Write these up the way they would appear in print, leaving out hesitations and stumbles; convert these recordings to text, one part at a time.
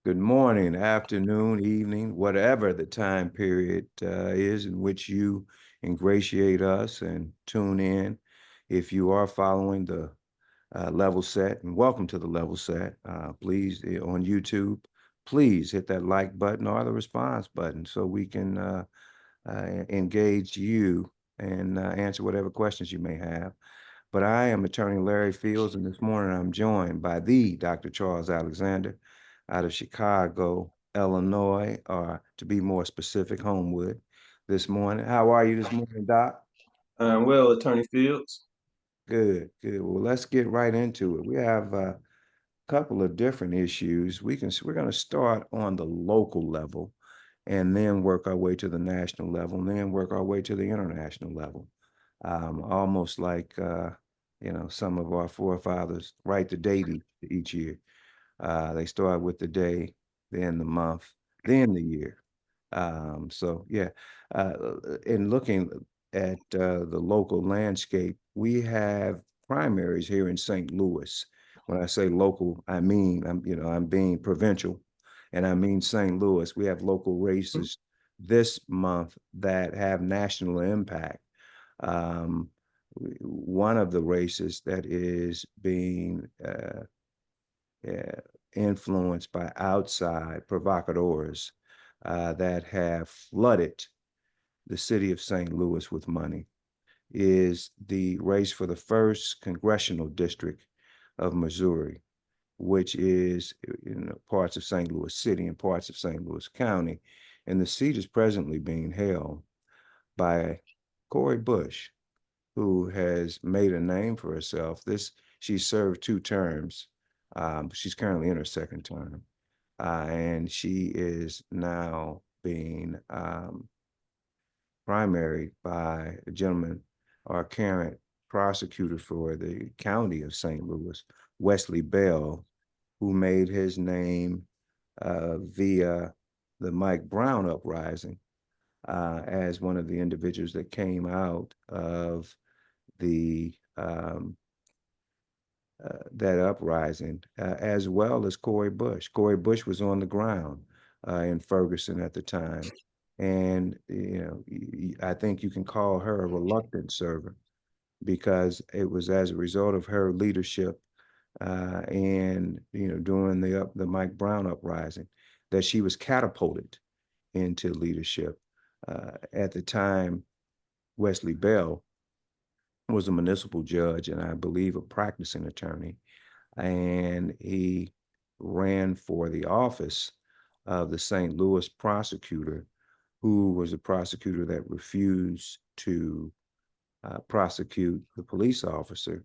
good morning, afternoon, evening, whatever the time period is in which you ingratiate us and tune in. If you are following the level set, and welcome to the level set, please on YouTube, please hit that like button or the response button so we can engage you and answer whatever questions you may have. But I am Attorney Larry Fields, and this morning I'm joined by the Dr. Charles Alexander out of Chicago, Illinois, or to be more specific, Homewood, this morning. How are you this morning, Doc? Well, Attorney Fields. Good, good. Well, let's get right into it. We have a couple of different issues. We're going to start on the local level and then work our way to the national level and then work our way to the international level. Almost like some of our forefathers write the date each year. They start with the day, then the month, then the year. So yeah, uh, in looking at the local landscape, we have primaries here in St. Louis. When I say local, I mean I'm being provincial, and I mean St. Louis. We have local races this month that have national impact. Um, one of the races that is being uh, influenced by outside provocateurs that have flooded the city of St. Louis with money is the race for the first congressional district of Missouri, which is in parts of St. Louis City and parts of St. Louis County. And the seat is presently being held by Cori Bush, who has made a name for herself. She served 2 terms. She's currently in her second term, and she is now being primaried by a gentleman, our current prosecutor for the county of St. Louis, Wesley Bell, who made his name via the Mike Brown uprising as one of the individuals that came out of the that uprising, as well as Cori Bush. Cori Bush was on the ground in Ferguson at the time, and I think you can call her a reluctant servant because it was as a result of her leadership and during the Mike Brown uprising that she was catapulted into leadership. At the time, Wesley Bell was a municipal judge and I believe a practicing attorney. And he ran for the office of the St. Louis prosecutor, who was a prosecutor that refused to prosecute the police officer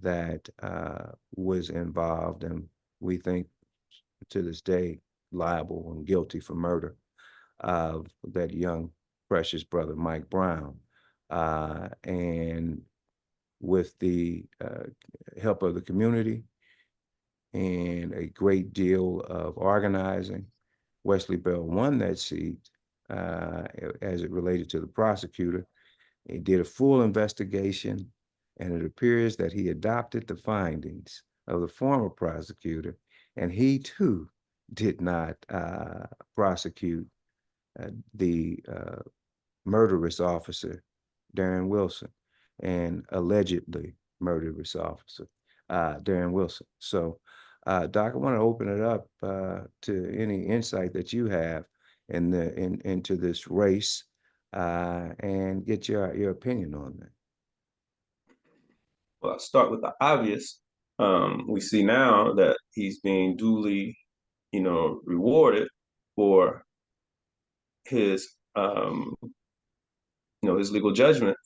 that was involved, and we think to this day liable and guilty for murder of that young precious brother Mike Brown. And with the help of the community and a great deal of organizing, Wesley Bell won that seat as it related to the prosecutor. He did a full investigation, and it appears that he adopted the findings of the former prosecutor, and he too did not prosecute the murderous officer, Darren Wilson, and allegedly murderous officer, Darren Wilson. So, Doc, I want to open it up to any insight that you have into this race and get your opinion on that. Well, I'll start with the obvious. We see now that he's being duly, rewarded for his, his legal judgment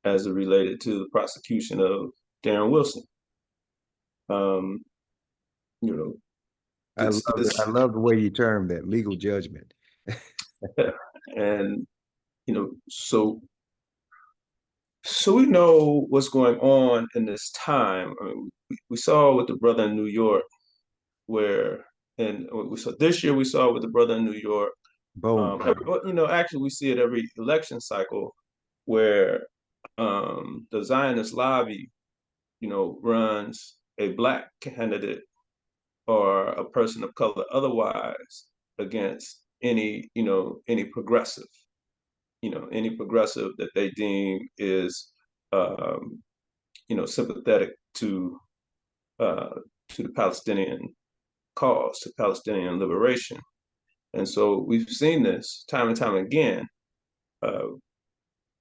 as it related to the prosecution of Darren Wilson. Um, you know, I love it. I this, love the way you term that legal judgment. and so we know what's going on in this time. I mean, we saw with the brother in New York, where, and we saw this year we saw with the brother in New York. Bold. Actually, we see it every election cycle, where the Zionist lobby, runs a black candidate or a person of color otherwise against any progressive, any progressive that they deem is, um, sympathetic uh, to the Palestinian cause, to Palestinian liberation. And so we've seen this time and time again. Uh,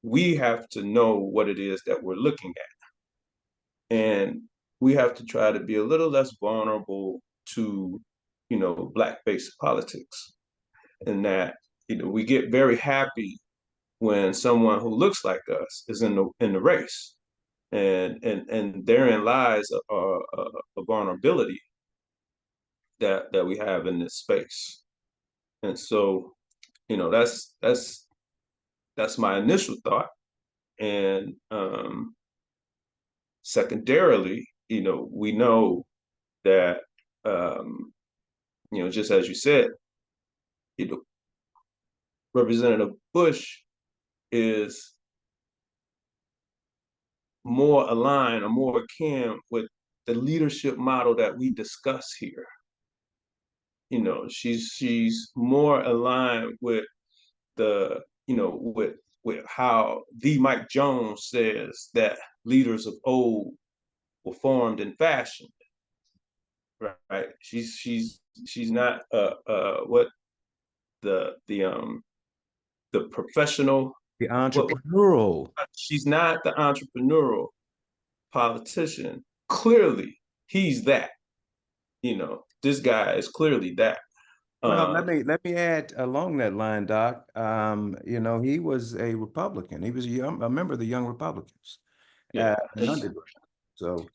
we have to know what it is that we're looking at. And we have to try to be a little less vulnerable to, black-based politics. And that, we get very happy when someone who looks like us is in the race. And therein lies a vulnerability that we have in this space. And so, that's my initial thought. And secondarily, we know that, just as you said, you know, Representative Bush is more aligned or more akin with the leadership model that we discuss here. She's more aligned with the, with how the Mike Jones says that leaders of old were formed and fashioned. Right? She's not what the professional, The what entrepreneurial. she's not the entrepreneurial politician. Clearly, he's that. This guy is clearly that. Well, Uh, let me add along that line, Doc. He was a Republican. He was a member of the Young Republicans, yeah, an undergrad. So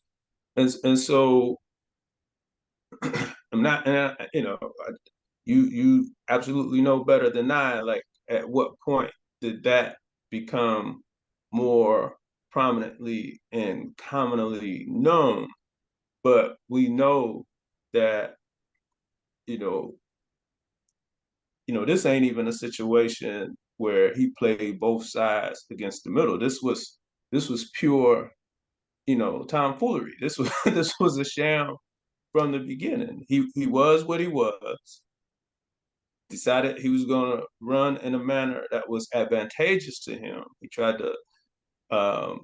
and so I'm not, and you absolutely know better than I. Like, at what point did that become more prominently and commonly known? But we know that, you know, this ain't even a situation where he played both sides against the middle. This was pure, tomfoolery. This was this was a sham from the beginning. He was what he was. Decided he was going to run in a manner that was advantageous to him. He tried to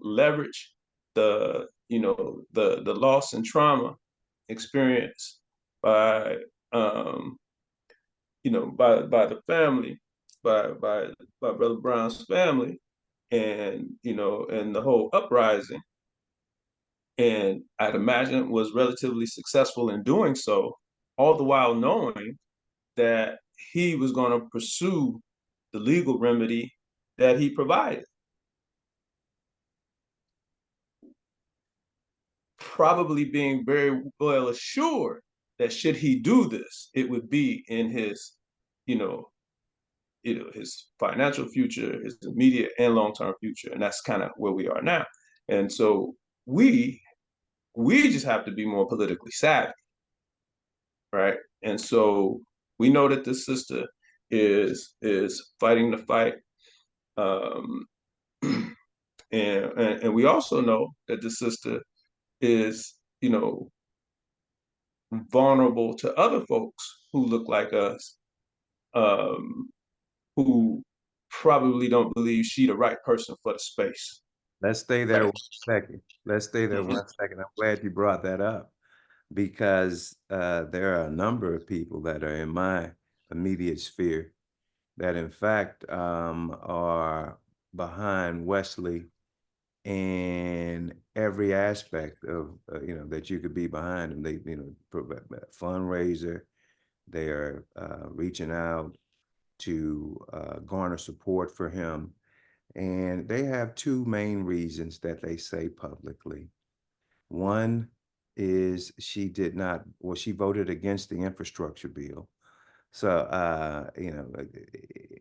leverage the loss and trauma experienced by by the family, by Brother Brown's family, and the whole uprising. And I'd imagine was relatively successful in doing so, all the while knowing that he was going to pursue the legal remedy that he provided, probably being very well assured that should he do this, it would be in his, you know, his financial future, his immediate and long-term future, and that's kind of where we are now. And so we we just have to be more politically savvy, right? And so we know that this sister is fighting the fight. Um, and we also know that the sister is, vulnerable to other folks who look like us, um, who probably don't believe she the right person for the space. let's stay there Right. 1 second. Let's stay there Mhm. 1 second. I'm glad you brought that up because there are a number of people that are in my immediate sphere that, in fact, are behind Wesley in every aspect of that you could be behind them. They fundraiser. They are reaching out to garner support for him, and they have two main reasons that they say publicly. One is she did not, well, she voted against the infrastructure bill. So,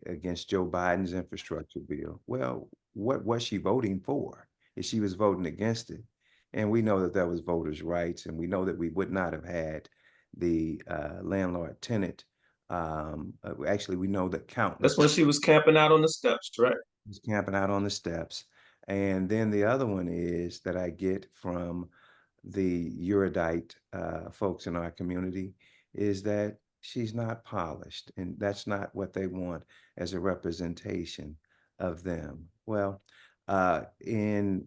against Joe Biden's infrastructure bill. Well, what was she voting for? If she was voting against it, and we know that that was voters' rights, and we know that we would not have had the landlord-tenant. Actually, we know that That's countless when she was camping out on the steps, right? was camping out on the steps. And then the other one is that I get from the erudite folks in our community is that she's not polished, and that's not what they want as a representation of them. Well, in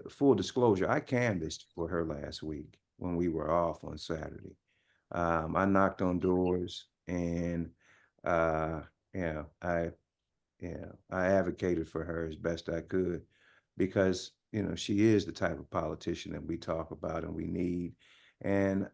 full disclosure, I canvassed for her last week when we were off on Saturday. I knocked on doors and uh, yeah, I advocated for her as best I could because, she is the type of politician that we talk about and we need. And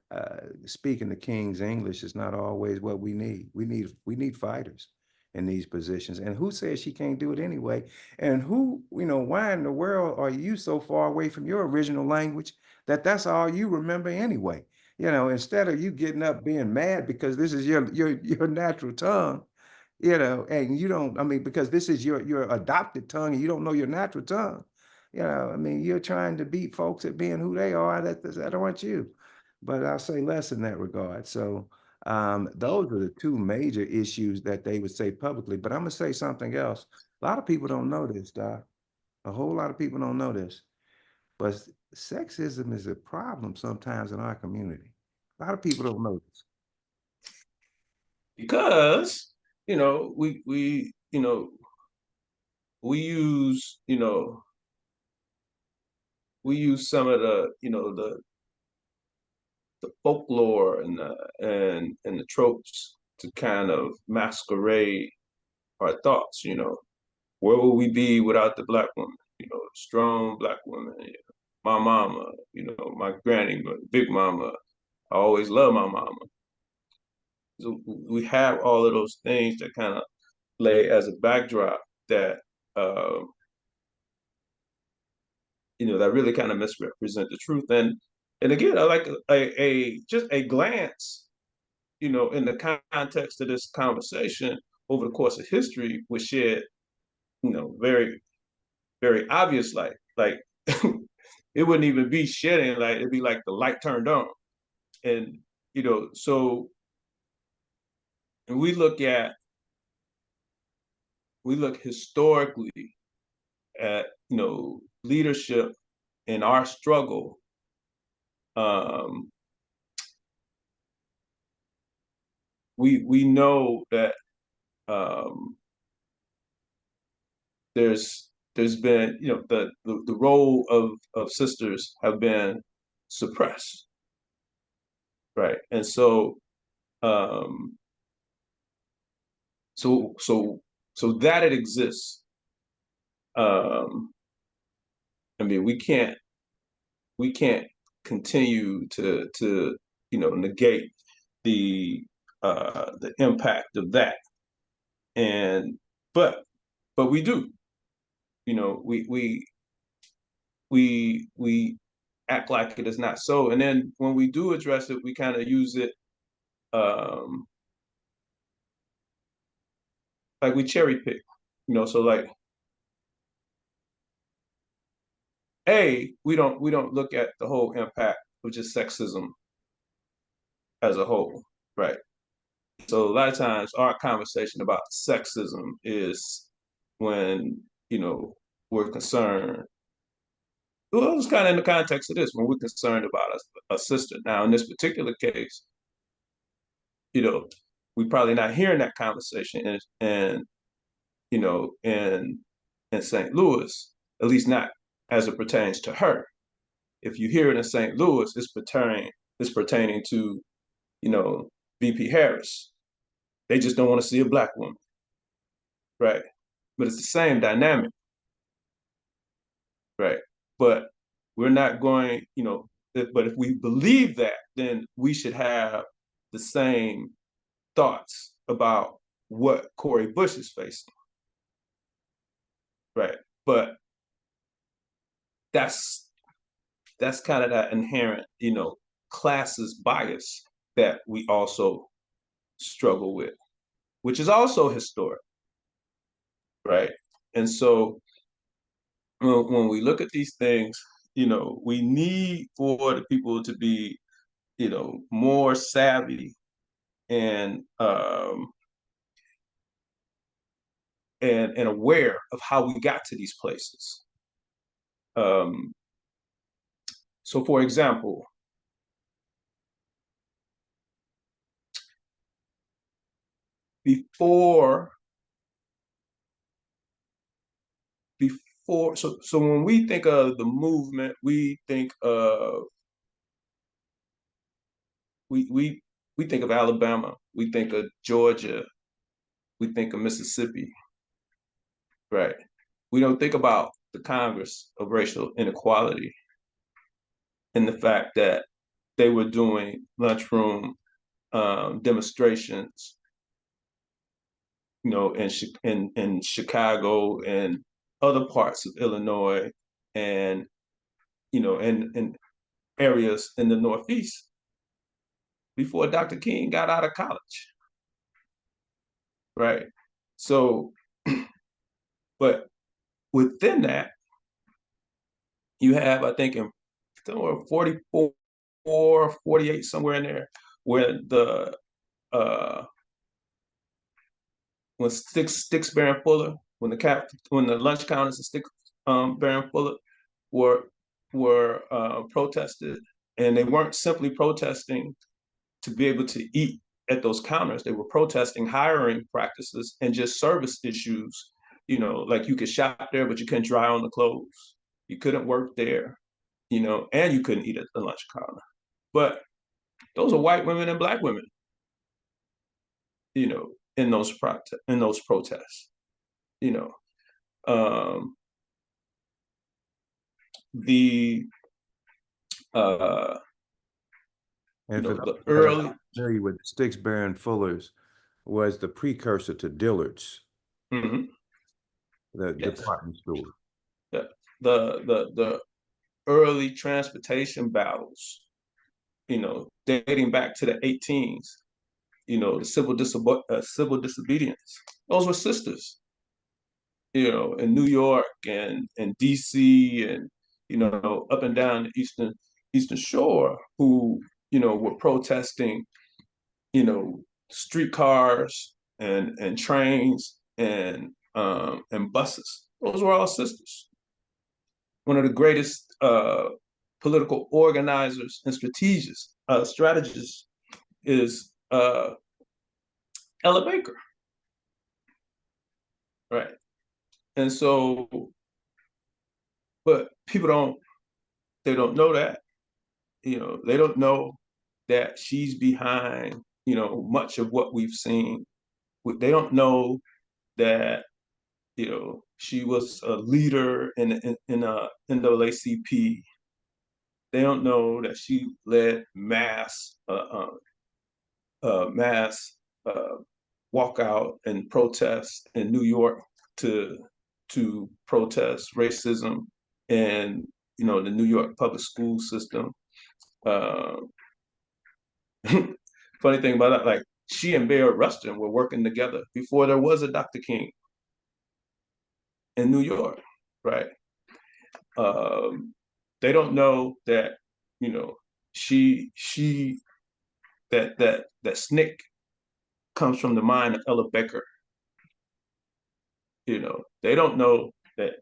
speaking the King's English is not always what we need. We need fighters in these positions. And who says she can't do it anyway? And why in the world are you so far away from your original language that that's all you remember anyway? Instead of you getting up being mad because this is your natural tongue, and you don't, I mean, because this is your adopted tongue and you don't know your natural tongue. I mean, you're trying to beat folks at being who they are. That aren't you. But I'll say less in that regard. So those are the two major issues that they would say publicly. But I'm gonna say something else. A lot of people don't know this, Doc. A whole lot of people don't know this. But sexism is a problem sometimes in our community. A lot of people don't know this. Because we use we use some of the folklore and the tropes to kind of masquerade our thoughts. Where would we be without the black woman? Strong black woman. My mama, my granny, my big mama. I always love my mama. So we have all of those things that kind of lay as a backdrop that uh, that really kind of misrepresent the truth. And again, I like a just a glance, in the context of this conversation over the course of history would shed, very, very obvious light. Like it wouldn't even be shedding light, it'd be like the light turned on. And so and we look historically at leadership in our struggle. um, we know that um, there's been the role of sisters have been suppressed, right? And um, so so that it exists. Um, I mean, we can't continue to negate the impact of that. And but we do. We act like it is not so, and then when we do address it, we kind of use it um, like we cherry pick. So like, we don't look at the whole impact of just sexism as a whole, right? So a lot of times our conversation about sexism is when we're concerned. Well, it was kind of in the context of this when we're concerned about a sister. Now, in this particular case, you know, we probably not hearing that conversation and in St. Louis, at least not as it pertains to her. If you hear it in St. Louis, it's pertaining to VP Harris. They just don't want to see a black woman, right? But it's the same dynamic, right? But we're not going, but if we believe that, then we should have the same thoughts about what Cori Bush is facing, right? But that's that's kind of that inherent, classist bias that we also struggle with, which is also historic, right? And so when we look at these things, we need for the people to be, more savvy and and aware of how we got to these places. Um, So for example, before so when we think of the movement, we think of we think of Alabama, we think of Georgia, we think of Mississippi, right? We don't think about the Congress of Racial Inequality and the fact that they were doing lunchroom demonstrations, in Chicago and other parts of Illinois, and in areas in the Northeast before Dr. King got out of college, right? So, but within that, you have, I think, in somewhere 44, 48, somewhere in there, where the uh, when Sticks Bear and Fuller, when the lunch counters and Sticks Bear and Fuller were protested, and they weren't simply protesting to be able to eat at those counters. They were protesting hiring practices and just service issues. Like you could shop there, but you couldn't try on the clothes. You couldn't work there, and you couldn't eat at the lunch counter. But those are white women and black women, in those protests. You know, um, the uh, And for those the that are early. not familiar with Sticks Baron Fuller's, was the precursor to Dillard's, Mhm, the yes, department store. the the early transportation battles, dating back to the 18s, the civil disobedience. Those were sisters, in New York and DC, and up and down the Eastern Shore, who were protesting, streetcars and trains and buses. Those were all sisters. One of the greatest political organizers and strategists is Ella Baker, right? And so, but they don't know that, they don't know that she's behind, much of what we've seen. They don't know that, she was a leader in NAACP. They don't know that she led mass walkout and protest in New York to protest racism and the New York public school system. Uh, Funny thing about that, like she and Bayard Rustin were working together before there was a Dr. King in New York, right? Um, they don't know that she that SNCC comes from the mind of Ella Baker. They don't know that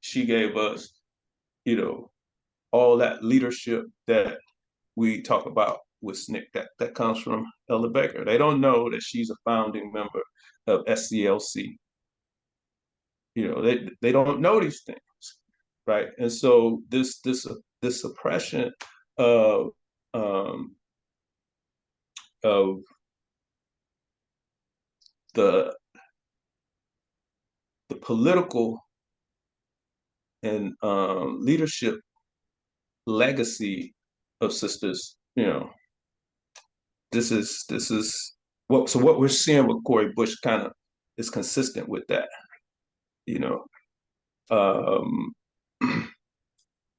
she gave us, you know, all that leadership that we talk about with SNCC that comes from Ella Baker. They don't know that she's a founding member of SCLC. They don't know these things, right? And so this suppression of um, of the political and leadership legacy of sisters. What we're seeing with Cori Bush kind of is consistent with that. You know, um,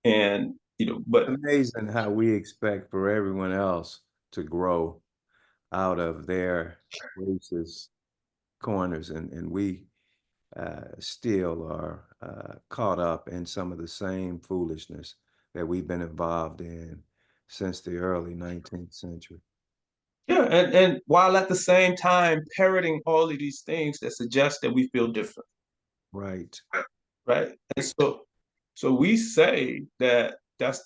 and but Amazing how we expect for everyone else to grow out of their racist corners, and we still are caught up in some of the same foolishness that we've been involved in since the early 19th century. yeah, and while at the same time parroting all of these things that suggest that we feel different, Right. right? And so we say that that's.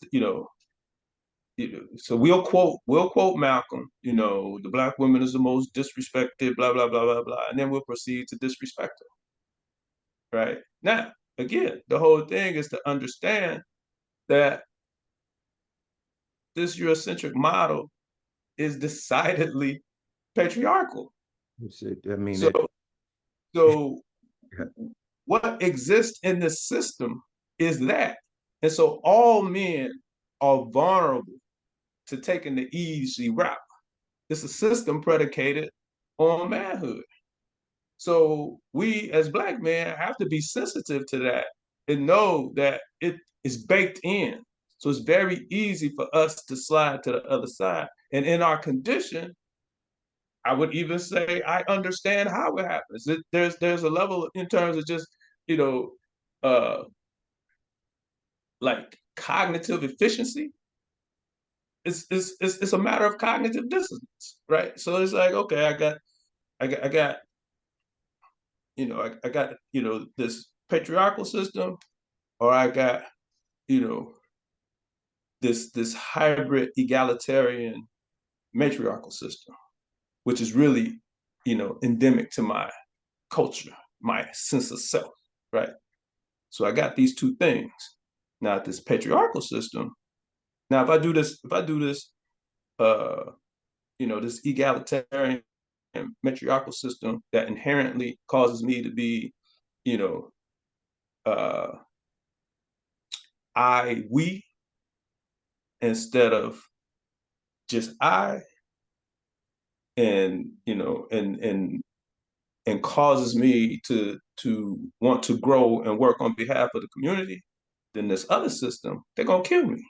So we'll quote Malcolm, the black woman is the most disrespected, blah, blah, blah, blah, blah. And then we'll proceed to disrespect her. Right. Now, again, the whole thing is to understand that this Eurocentric model is decidedly patriarchal. I mean, So it, so what exists in the system is that. And so all men are vulnerable to taking the easy route. It's a system predicated on manhood. So we as black men have to be sensitive to that and know that it is baked in. So it's very easy for us to slide to the other side. And in our condition, I would even say I understand how it happens. There's a level in terms of just, you know, uh like cognitive efficiency. It's a matter of cognitive dissonance, right? So it's like, okay, I got I got this patriarchal system, or I got you know this hybrid egalitarian matriarchal system, which is really endemic to my culture, my sense of self, right? So I got these two things. Now this patriarchal system. Now if I do this, uh, this egalitarian matriarchal system that inherently causes me to be, you know, uh, we instead of just I, and and causes me to want to grow and work on behalf of the community, then this other system, they're gonna kill me,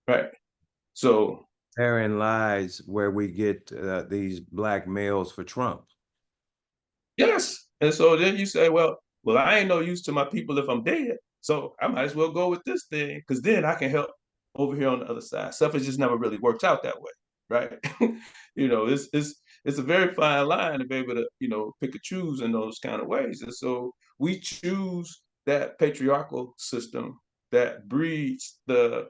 right? So therein lies where we get these black males for Trump. yes, and so then you say, well, I ain't no use to my people if I'm dead, so I might as well go with this thing because then I can help over here on the other side. Stuff has just never really worked out that way, right? It's a very fine line to be able to pick and choose in those kind of ways, and so we choose that patriarchal system that breeds the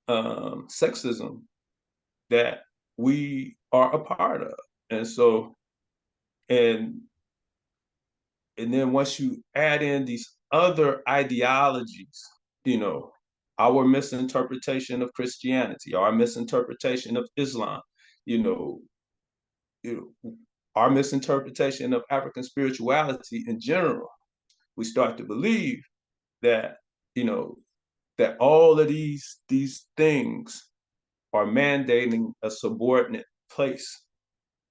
sexism that we are a part of, and so and and then once you add in these other ideologies, you know, our misinterpretation of Christianity, our misinterpretation of Islam, you know, our misinterpretation of African spirituality in general, we start to believe that, you know, that all of these things are mandating a subordinate place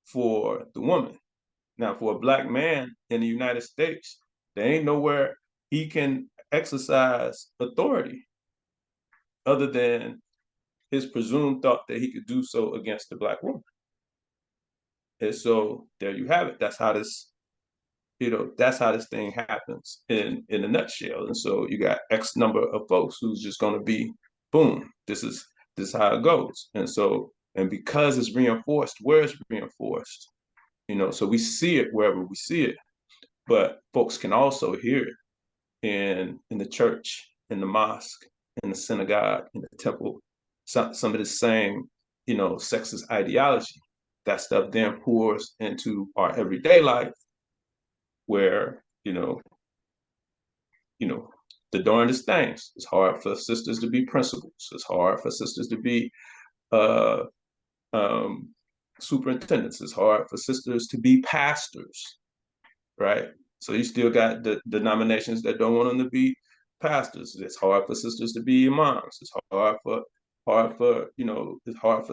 for the woman. Now, for a black man in the United States, there ain't nowhere he can exercise authority other than his presumed thought that he could do so against the black woman. And so there you have it. That's how this thing happens in a nutshell. And so you got X number of folks who's just gonna be boom, this is how it goes. And because it's reinforced, where it's reinforced, so we see it wherever we see it, but folks can also hear it in the church, in the mosque, in the synagogue, in the temple. Some of the same, sexist ideology. That stuff then pours into our everyday life, where the darndest things. It's hard for sisters to be principals. It's hard for sisters to be uh, um, superintendents. It's hard for sisters to be pastors, right? So you still got the denominations that don't want them to be pastors. It's hard for sisters to be imams. It's hard for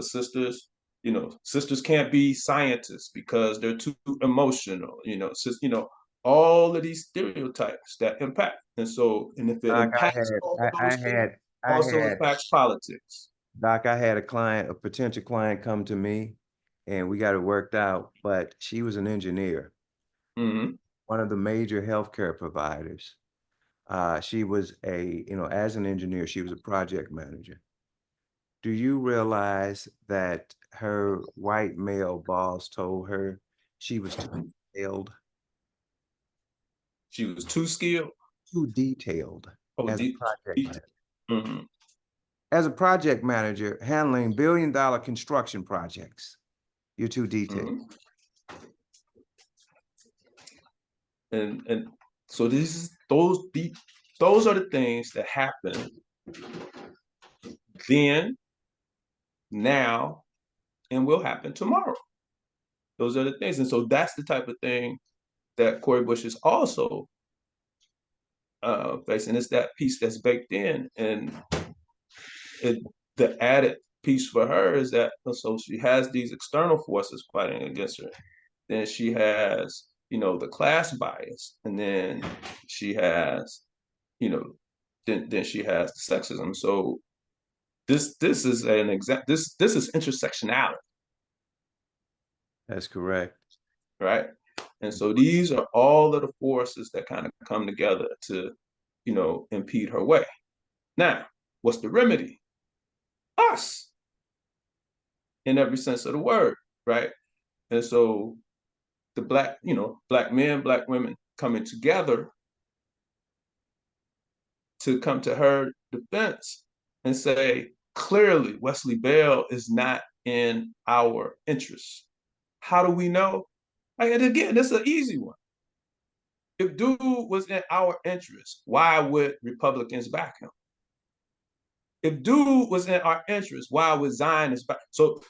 sisters. Sisters can't be scientists because they're too emotional. All of these stereotypes that impact. And if it Doc, impacts all of those things, I also had, impacts politics. Doc, I had a client, a potential client come to me and we got it worked out, but she was an engineer, Mm-hmm. one of the major healthcare providers. She was as an engineer, she was a project manager. Do you realize that her white male boss told her she was too detailed, She was too skilled. too detailed Oh, as a deep, project deep. manager? Mm-hmm. As a project manager handling billion-dollar construction projects, you're too detailed. Mhm. And so those are the things that happen then, now, and will happen tomorrow. Those are the things. And so that's the type of thing that Cori Bush is also facing. It's that piece that's baked in. And it, the added piece for her is that so she has these external forces fighting against her. Then she has, the class bias, and then she has, you know, then she has the sexism. So this is an exact this is intersectionality, That's correct. right? And so these are all of the forces that kind of come together to, impede her way. Now, what's the remedy? Us, in every sense of the word, right? And so the black men, black women coming together to come to her defense and say, clearly, Wesley Bell is not in our interests. How do we know? And again, this is an easy one. If dude was in our interest, why would Republicans back him? If dude was in our interest, why would Zionists back? So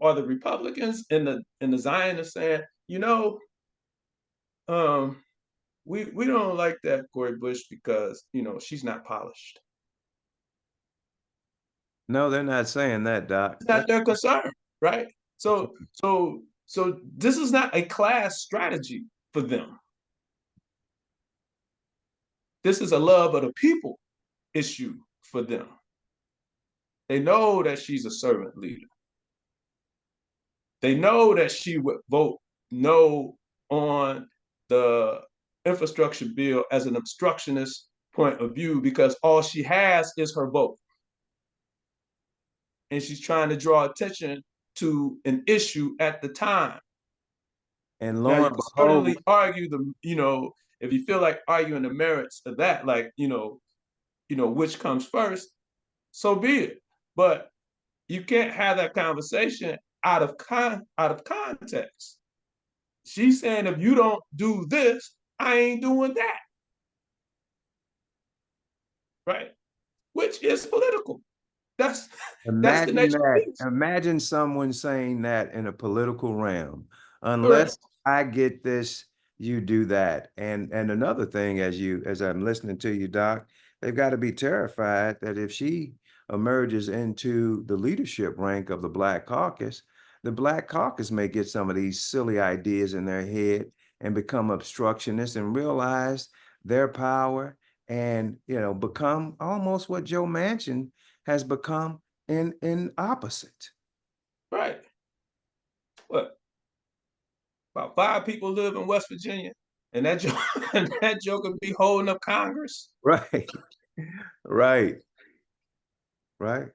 are the Republicans and the Zionists saying, um, we don't like that Cori Bush because she's not polished. No, they're not saying that, Doc. It's not their concern, right? So this is not a class strategy for them. This is a love of the people issue for them. They know that she's a servant leader. They know that she would vote no on the infrastructure bill as an obstructionist point of view because all she has is her vote. And she's trying to draw attention to an issue at the time. And Now lo you and can behold, certainly argue if you feel like arguing the merits of that, like, which comes first, so be it. But you can't have that conversation out of context. She's saying if you don't do this, I ain't doing that. Right? Which is political. That's that's the imagine nature of that. peace. Imagine someone saying that in a political realm. Unless Correct. I get this, you do that. And another thing, as I'm listening to you, Doc, they've got to be terrified that if she emerges into the leadership rank of the Black Caucus, the Black Caucus may get some of these silly ideas in their head and become obstructionists and realize their power and become almost what Joe Manchin has become in opposite. Right. What? About 5 people live in West Virginia, and that and that joker be holding up Congress. Right. Right. Right.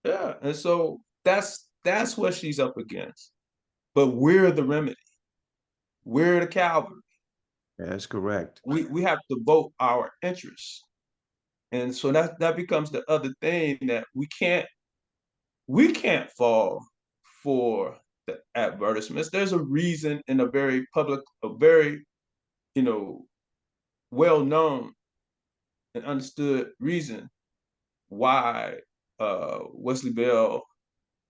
Yeah, and so that's what she's up against. But we're the remedy. We're the cavalry. That's correct. We have to vote our interests, and so that becomes the other thing that we can't fall for the advertisements. There's a reason in a very you know well known and understood reason why Wesley Bell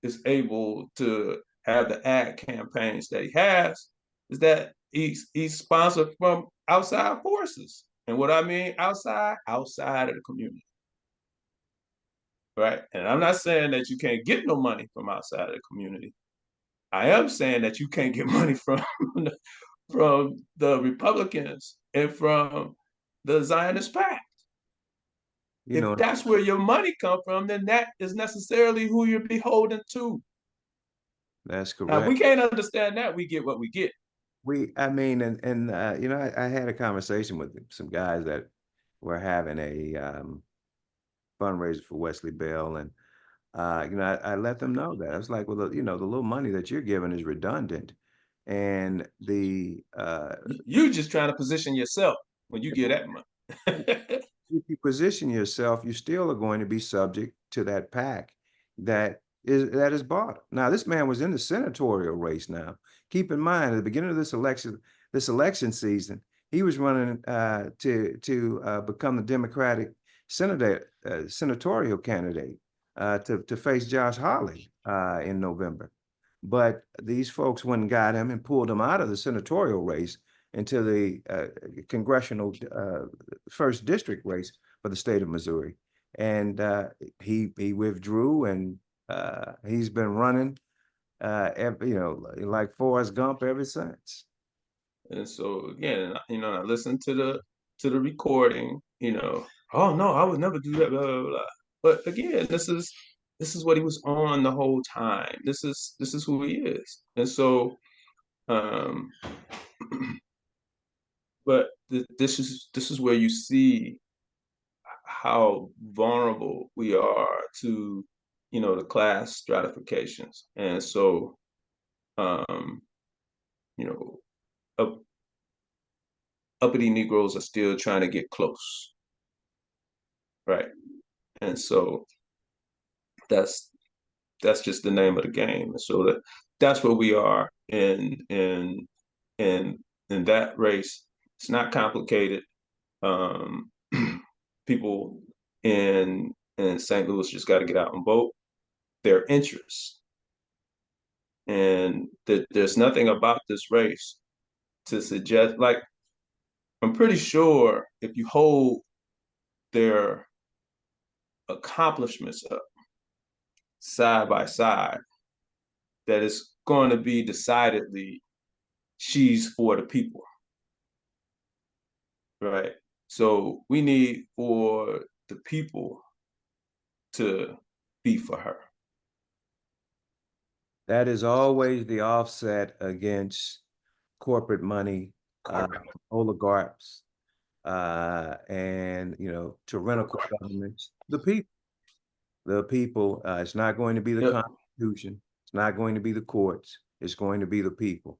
is able to have the ad campaigns that he has is that he's sponsored from outside forces. And what I mean outside of the community. Right. And I'm not saying that you can't get no money from outside of the community. I am saying that you can't get money from the Republicans and from the Zionist Pact. You If know, that's where your money come from, then that is necessarily who you're beholden to. that's Now, if we correct. can't understand that, we get what we get. I mean, I had a conversation with some guys that were having a fundraiser for Wesley Bell, and I let them know that I was like, well, the little money that you're giving is redundant, and the You just trying to position yourself when you get that money. if you position yourself, you still are going to be subject to that pack that is bought. Now, this man was in the senatorial race now. Keep in mind, at the beginning of this election season, he was running to become the Democratic senatorial candidate to face Josh Hawley in November. But these folks went and got him and pulled him out of the senatorial race into the congressional first district race for the state of Missouri, and he withdrew, and he's been running, like Forrest Gump ever since. And so again, I listened to the recording. Oh no, I would never do that. Blah, blah, blah. But again, this is what he was on the whole time. This is who he is. And so, um, but this is where you see how vulnerable we are to the class stratifications. And so, um, you know, up, uppity Negroes are still trying to get close, right? And so that's that's just the name of the game. And so that's where we are in in that race. It's not complicated. Um, People in St. Louis just got to get out and vote their interests. And there's nothing about this race to suggest, like, I'm pretty sure if you hold their accomplishments up side by side, that it's going to be decidedly she's for the people, right? So we need for the people to be for her. That is always the offset against corporate money, oligarchs, and tyrannical governments. The people. It's not going to be the Yep. Constitution. It's not going to be the courts. It's going to be the people,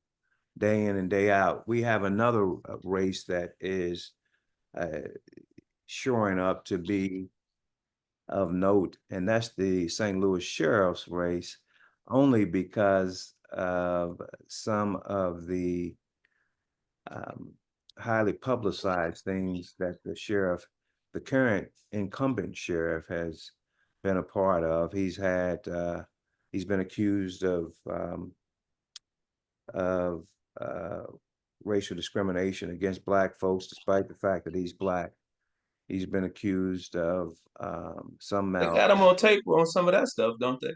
day in and day out. We have another race that is uh, shoring up to be of note, and that's the St. Louis sheriff's race, only because of some of the um, highly publicized things that the current incumbent sheriff, has been a part of. He's been accused of uh, racial discrimination against black folks, despite the fact that he's black. He's been accused of some They mal. got him on tape on some of that stuff, don't they?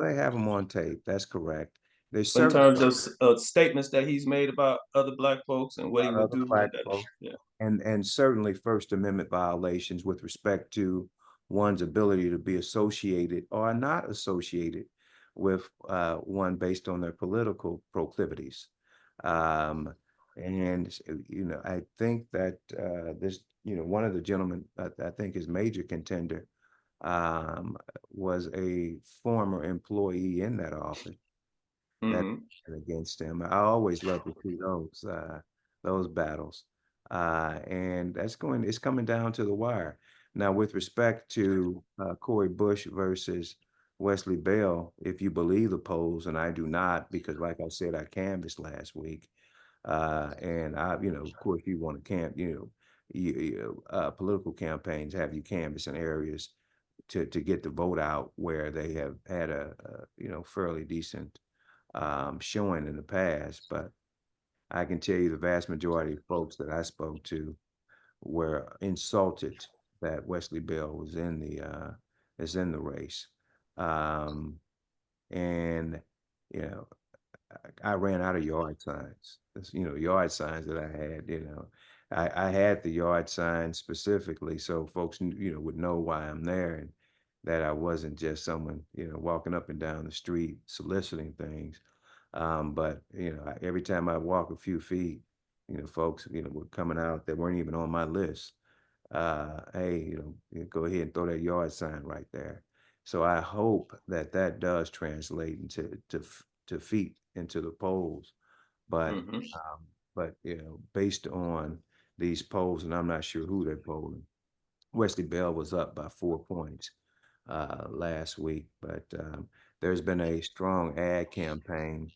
They have him on tape. That's correct. They In certainly terms of statements that he's made about other black folks and what he about would other do. black And that, folks, yeah. and certainly First Amendment violations with respect to one's ability to be associated or not associated with one based on their political proclivities. Um, and I think that one of the gentlemen, I think his major contender, um, was a former employee in that office that Hmm. against him. I always love to see those battles. And it's coming down to the wire. Now, with respect to Cori Bush versus Wesley Bell, if you believe the polls, and I do not, because like I said, I canvassed last week. And of course, you want to political campaigns have you canvass in areas to get the vote out where they have had a fairly decent showing in the past. But I can tell you the vast majority of folks that I spoke to were insulted that Wesley Bell was in the race. Um, and you know, I ran out of yard signs. Yard signs that I had. I had the yard signs specifically so folks would know why I'm there, and that I wasn't just someone walking up and down the street soliciting things. But every time I walk a few feet, folks were coming out that weren't even on my list. Hey, go ahead and throw that yard sign right there. So I hope that that does translate to feet into the polls. But Hmm. based on these polls, and I'm not sure who they're polling, Wesley Bell was up by 4 points last week, but there's been a strong ad campaign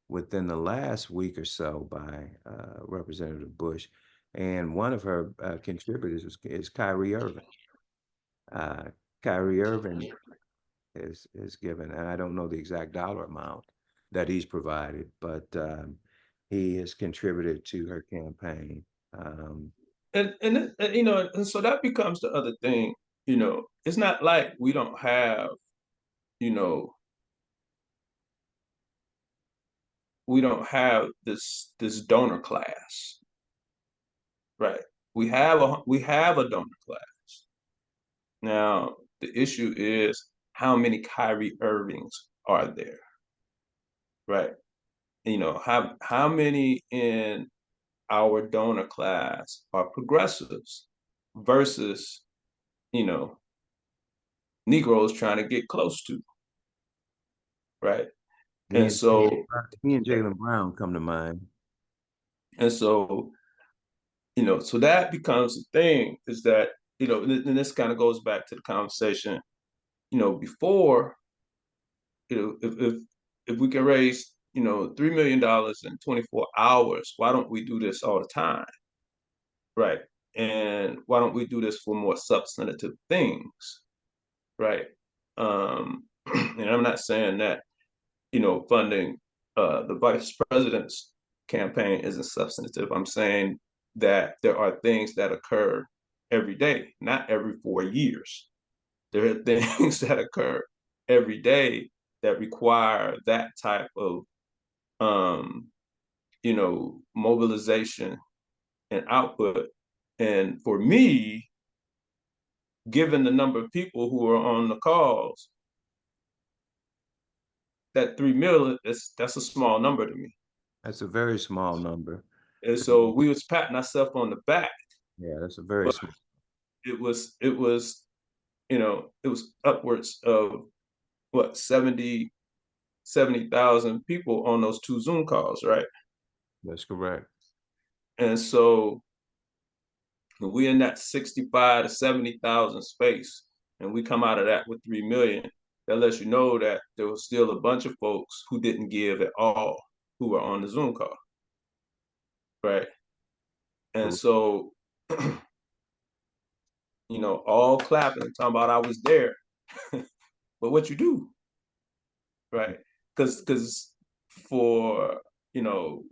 within the last week or so by Representative Bush, and one of her contributors is Kyrie Irving. Uh, Kyrie Irving is given, and I don't know the exact dollar amount that he's provided, but he has contributed to her campaign. Um, And and so that becomes the other thing. It's not like we don't have, you know, we don't have this donor class, right? We have a donor class. Now the issue is how many Kyrie Irvings are there, right? How many in our donor class are progressives versus, you know, Negroes trying to get close to, right? me And and so, me and Jalen Brown come to mind. and so, so that becomes the thing is that, and this kind of goes back to the conversation, before, if we can raise, $3 million in 24 hours, why don't we do this all the time? Right. And why don't we do this for more substantive things? Right. And I'm not saying that, funding the vice president's campaign isn't substantive. I'm saying that there are things that occur every day, not every 4 years. There are things that occur every day that require that type of, um, mobilization and output. And for me, given the number of people who are on the calls, that 3 million that's a small number to me. That's a very small number. And so we was patting ourselves on the back, Yeah, that's a very but small. it was upwards of what 70,000 people on those two Zoom calls, right? That's correct. And so we in that 65 to 70,000 space, and we come out of that with 3 million. That lets you know that there was still a bunch of folks who didn't give at all, who were on the Zoom call, right? And Correct. so, all clapping, talking about I was there, but what you do, right? Because for you know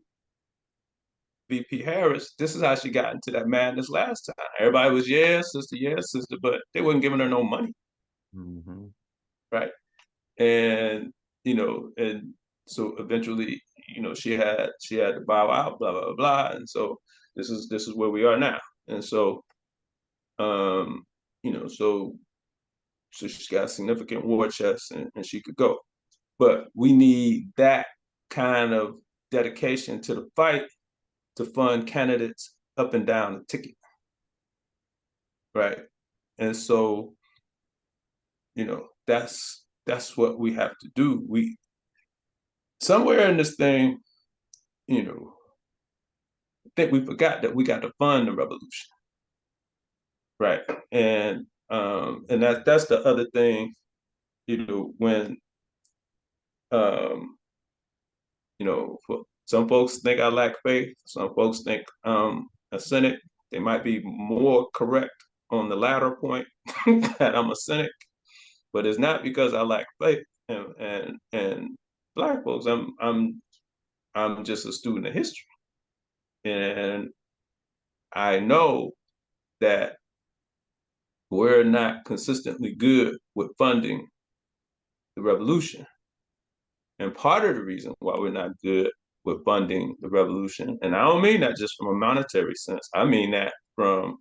VP Harris, this is how she got into that madness last time. Everybody was yes sister, but they wasn't giving her no money, Hmm. right? And and so eventually, she had to bow out, blah blah blah, and so this is where we are now, and so um, so she's got a significant war chest, and she could go, but we need that kind of dedication to the fight to fund candidates up and down the ticket, right? And so, that's what we have to do. We somewhere in this thing, I think we forgot that we got to fund the revolution, right? And that's the other thing, when um, some folks think I lack faith. Some folks think a cynic. They might be more correct on the latter point that I'm a cynic, but it's not because I lack faith. And Black folks, I'm just a student of history, and I know that we're not consistently good with funding the revolution. And part of the reason why we're not good with funding the revolution, and I don't mean that just from a monetary sense, I mean that from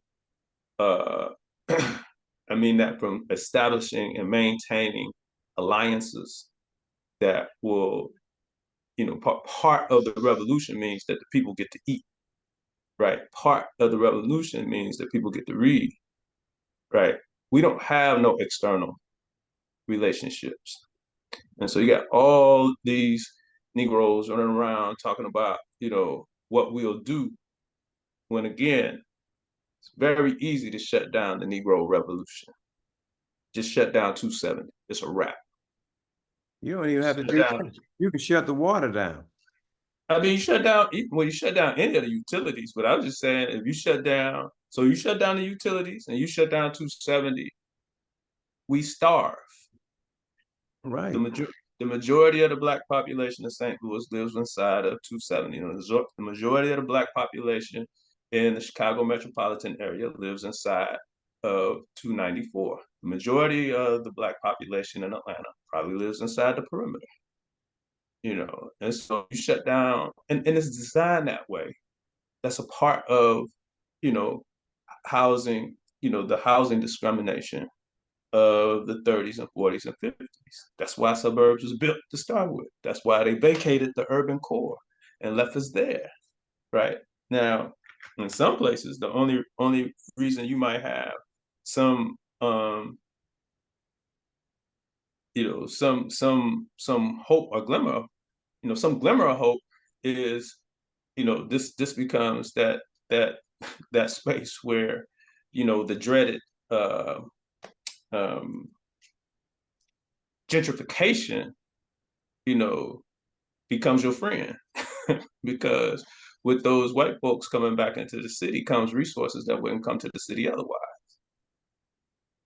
uh, I mean that from establishing and maintaining alliances that will, part of the revolution means that the people get to eat, right? Part of the revolution means that people get to read, right? We don't have no external relationships. And so you got all these Negroes running around talking about, what we'll do when again, It's very easy to shut down the Negro Revolution. Just shut down 270. It's a wrap. You don't even have to Shut do down. that. You can shut the water down. I mean, you shut down you shut down any of the utilities. But I was just saying, if you shut down, so you shut down the utilities and you shut down 270, we starve. The Right. major the majority of the black population of St. Louis lives inside of 270. You know, the majority of the black population in the Chicago metropolitan area lives inside of 294. The majority of the black population in Atlanta probably lives inside the perimeter. And so you shut down, and it's designed that way. That's a part of, you know, housing, the housing discrimination of the 30s and 40s and 50s. That's why suburbs was built to start with. That's why they vacated the urban core and left us there, right? Now, in some places, the only reason you might have some some hope or glimmer, some glimmer of hope is, this becomes that that space where, the dreaded uh um gentrification, you know, becomes your friend. Because with those white folks coming back into the city comes resources that wouldn't come to the city otherwise.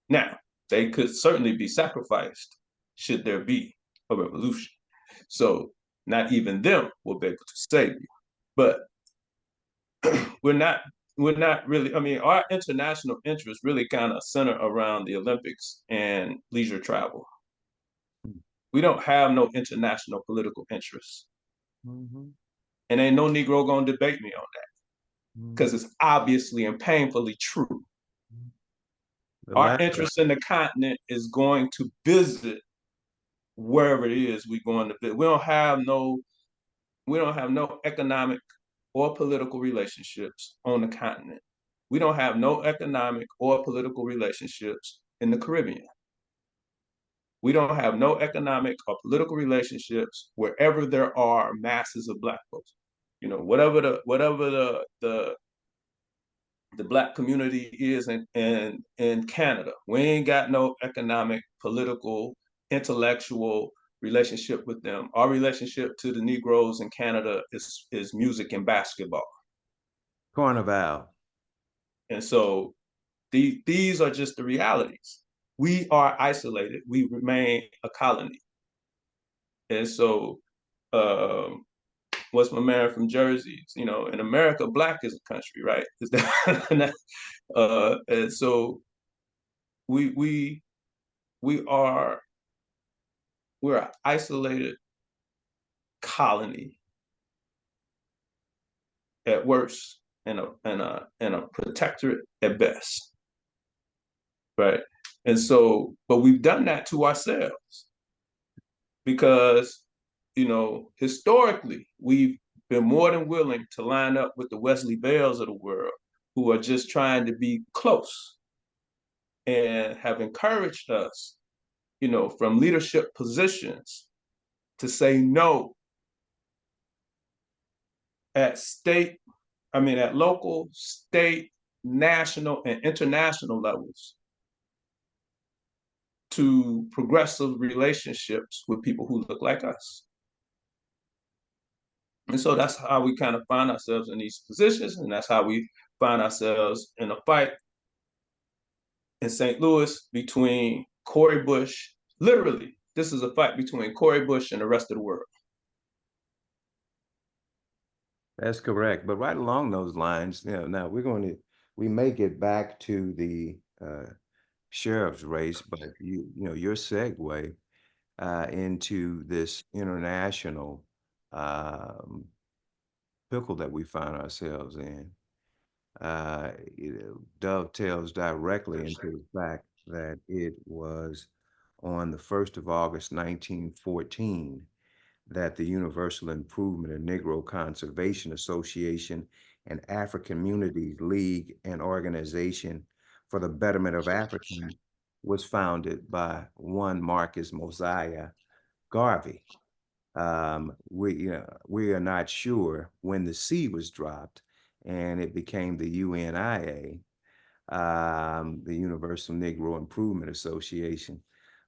Now, they could certainly be sacrificed should there be a revolution. So not even them will be able to save you. But we're not we're not really, I mean, our international interests really kind of center around the Olympics and leisure travel. We don't have no international political interests. Mhm. And ain't no Negro gonna debate me on that because Mhm. it's obviously and painfully true. The Our last interest in the continent is going to visit wherever it is we're going to visit. We don't have no economic or political relationships on the continent. We don't have no economic or political relationships in the Caribbean. We don't have no economic or political relationships wherever there are masses of black folks. Whatever the black community is in Canada. We ain't got no economic, political, intellectual relationship with them. Our relationship to the Negroes in Canada is music and basketball. Carnival. And so these are just the realities. We are isolated. We remain a colony. And so, what's my man from Jersey? In America, black is a country, right? Is that, and so we we we are we're an isolated colony at worst, and a protectorate at best, right? And so, but we've done that to ourselves because, historically we've been more than willing to line up with the Wesley Bells of the world who are just trying to be close and have encouraged us, from leadership positions to say no at state, at local, state, national, and international levels to progressive relationships with people who look like us. And so that's how we kind of find ourselves in these positions, and that's how we find ourselves in a fight in St. Louis between Cori Bush. Literally, this is a fight between Cori Bush and the rest of the world. That's correct. But right along those lines, now we may get back to the sheriff's race, but your segue into this international um, pickle that we find ourselves in, dovetails directly into the fact that it was on the 1st of August, 1914, that the Universal Improvement and Negro Conservation Association and African Communities League, an organization for the betterment of Africans, was founded by one Marcus Mosiah Garvey. We are not sure when the C was dropped and it became the UNIA, the Universal Negro Improvement Association.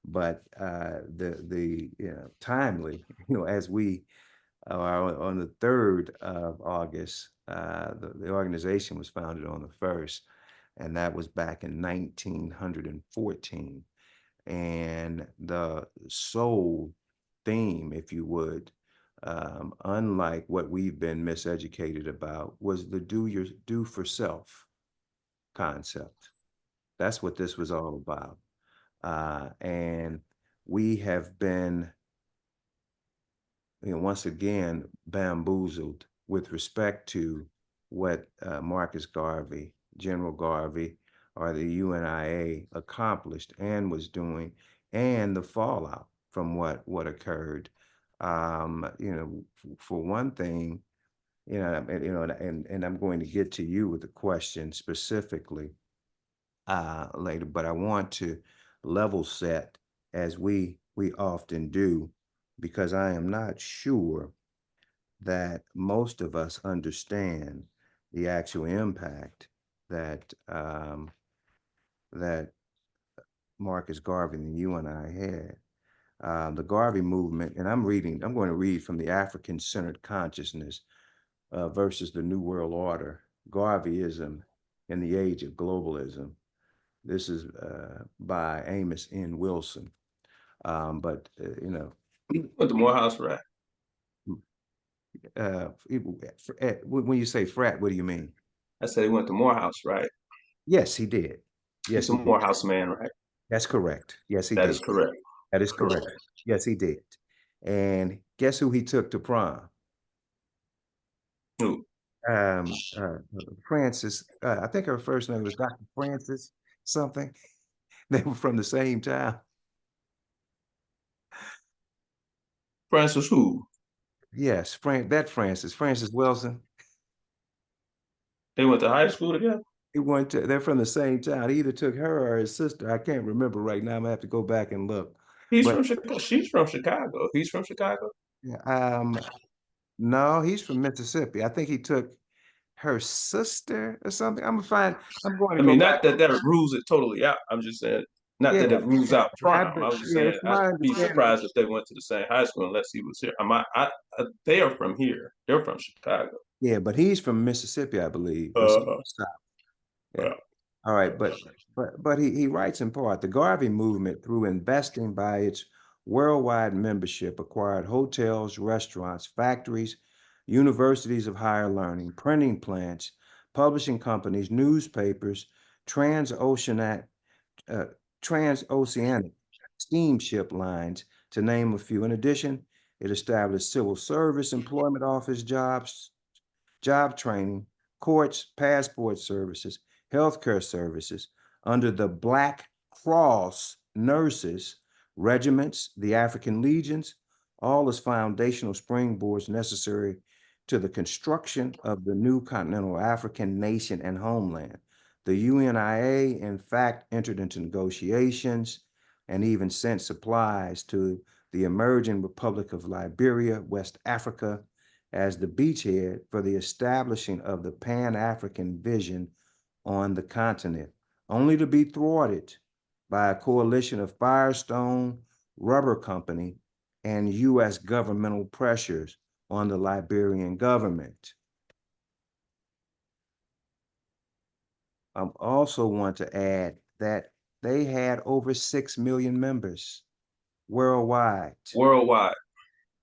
But the timely, as we on the 3rd of August, the organization was founded on the 1st, and that was back in 1914. And the sole theme, if you would, unlike what we've been miseducated about, was the do for self concept. That's what this was all about. And we have been, once again, bamboozled with respect to what Marcus Garvey, General Garvey, or the UNIA accomplished and was doing, and the fallout from what occurred. For one thing, and I'm going to get to you with a question specifically later, but I want to level set as we often do, because I am not sure that most of us understand the actual impact that that Marcus Garvey and you and I had. The Garvey movement, and I'm going to read from the African-Centered Consciousness versus the New World Order, Garveyism in the Age of Globalism. This is by Amos N. Wilson. But Went to Morehouse, right? when you say frat, what do you mean? I said he went to Morehouse, right? Yes, he did. He's Yes, a he did. Morehouse man, right? That's correct. Yes, he That did. is correct. That is correct. Correct. Yes, he did. And guess who he took to prom? Who? Um, uh, Francis. I think her first name was Dr. Francis something. They were from the same town. Francis who? Yes, Francis Wilson. They went to high school together? They're from the same town. He either took her or his sister. I can't remember right now. I'm gonna have to go back and look. He's But from Chicago. She's from Chicago. He's from Chicago. yeah, no, he's from Mississippi. I think he took her sister or something. I'm going to I go mean, back. not that that rules it totally out. I'm just saying, not Yeah, that it rules out prom. I was just yeah, saying, it's I'd my be understanding. surprised if they went to the same high school unless he was here. They are from here. They're from Chicago. Yeah, but he's from Mississippi, I believe, or something. Uh, Yeah. well, All right, but he writes in part, the Garvey movement, through investing by its worldwide membership, acquired hotels, restaurants, factories, universities of higher learning, printing plants, publishing companies, newspapers, transoceanic uh, transoceanic steamship lines, to name a few. In addition, it established civil service, employment office jobs, job training, courts, passport services, healthcare services under the Black Cross nurses, regiments, the African legions, all as foundational springboards necessary to the construction of the new continental African nation and homeland. The UNIA, in fact, entered into negotiations and even sent supplies to the emerging Republic of Liberia, West Africa, as the beachhead for the establishing of the Pan-African vision on the continent, only to be thwarted by a coalition of Firestone Rubber Company and US governmental pressures on the Liberian government. I also want to add that they had over 6 million members worldwide, worldwide.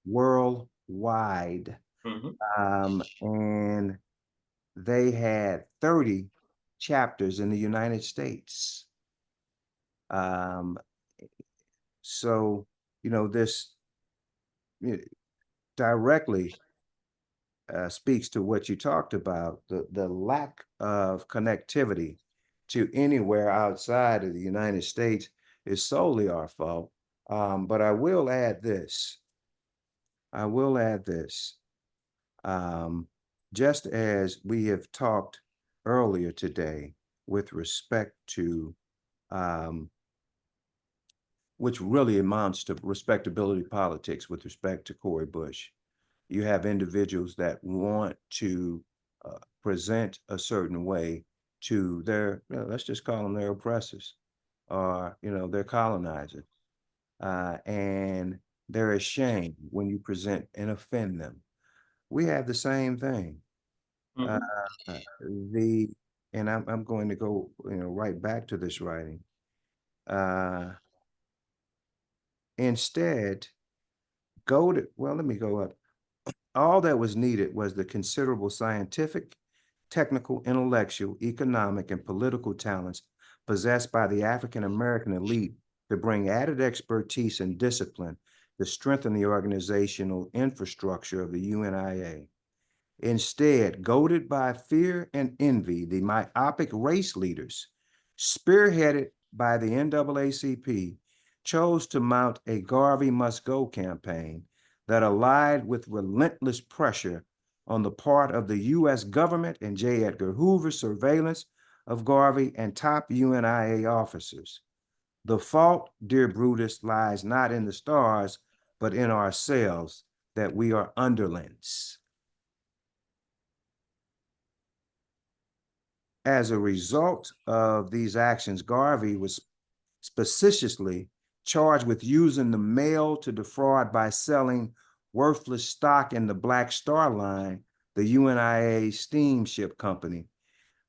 worldwide. Hmm. And they had 30 chapters in the United States. Um, so, this directly speaks to what you talked about, the lack of connectivity to anywhere outside of the United States is solely our fault. But I will add this. I will add this. Um, just as we have talked earlier today with respect to, um, which really amounts to respectability politics with respect to Cori Bush. You have individuals that want to present a certain way to their, let's just call them their oppressors, or their colonizers, and they're ashamed when you present and offend them. We have the same thing. Uh, Mhm. the and I'm going to go right back to this writing. Uh, Instead, let me go up. All that was needed was the considerable scientific, technical, intellectual, economic, and political talents possessed by the African American elite to bring added expertise and discipline to strengthen the organizational infrastructure of the UNIA. Instead, goaded by fear and envy, the myopic race leaders, spearheaded by the NAACP, chose to mount a Garvey must go campaign that allied with relentless pressure on the part of the US government and J. Edgar Hoover's surveillance of Garvey and top UNIA officers. The fault, dear Brutus, lies not in the stars, but in ourselves, that we are underlings. As a result of these actions, Garvey was specifically charged with using the mail to defraud by selling worthless stock in the Black Star Line, the UNIA steamship company.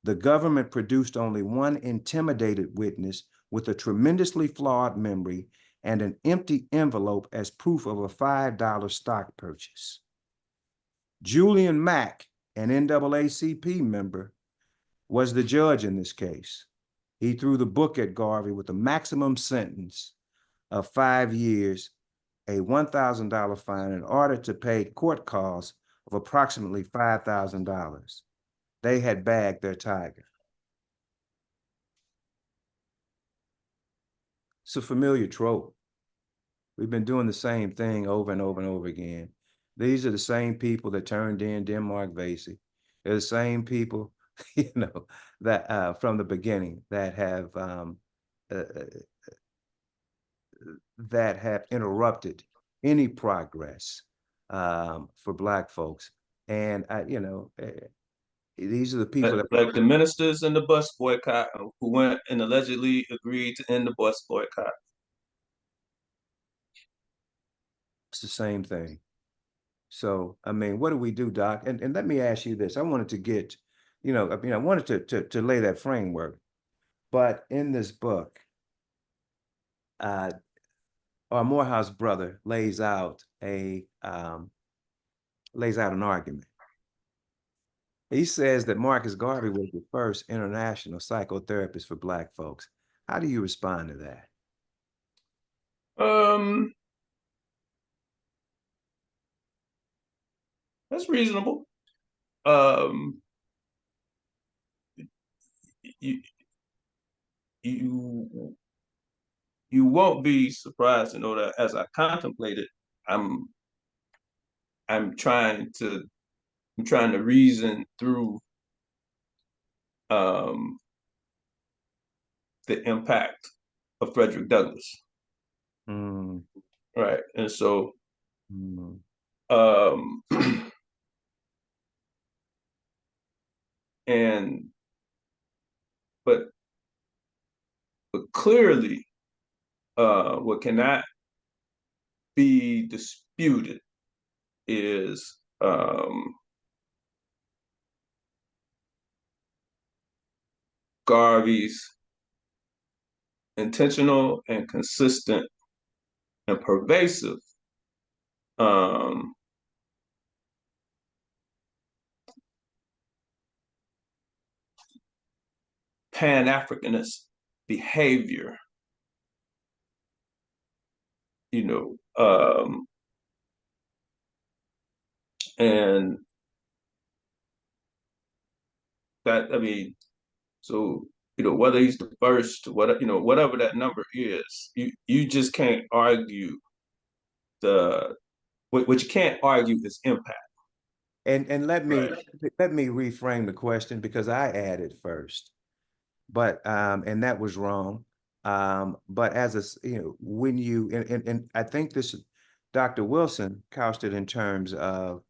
The government produced only one intimidated witness with a tremendously flawed memory and an empty envelope as proof of a $5 stock purchase. Julian Mack, an NAACP member, was the judge in this case. He threw the book at Garvey with a maximum sentence of 5 years, a $1,000 fine in order to pay court costs of approximately $5,000. They had bagged their tiger. It's a familiar trope. We've been doing the same thing over and over and over again. These are the same people that turned in Denmark Vesey. They're the same people, that from the beginning uh, uh, that have interrupted any progress for Black folks. And these are the people that Like the ministers in the bus boycott who went and allegedly agreed to end the bus boycott. it's the same thing. So, I mean, what do we do, Doc? And let me ask you this. I wanted to get, I wanted to lay that framework, but in this book, uh, our Morehouse brother lays out an argument. He says that Marcus Garvey was the first international psychotherapist for Black folks. How do you respond to that? Um, that's reasonable. Um, you you you won't be surprised to know that as I contemplate it, I'm I'm trying to I'm trying to reason through um, the impact of Frederick Douglass, Mm, right? And so, mm, um, and but clearly, what cannot be disputed is Garvey's intentional and consistent and pervasive um, Pan Africanist behavior, you know, and that, I mean, so, whether he's the first, whatever that number is, you just can't argue the what you can't argue is impact. and Right. let me reframe the question because I added first, but and that was wrong. But as when you and I think this Dr. Wilson couched it in terms of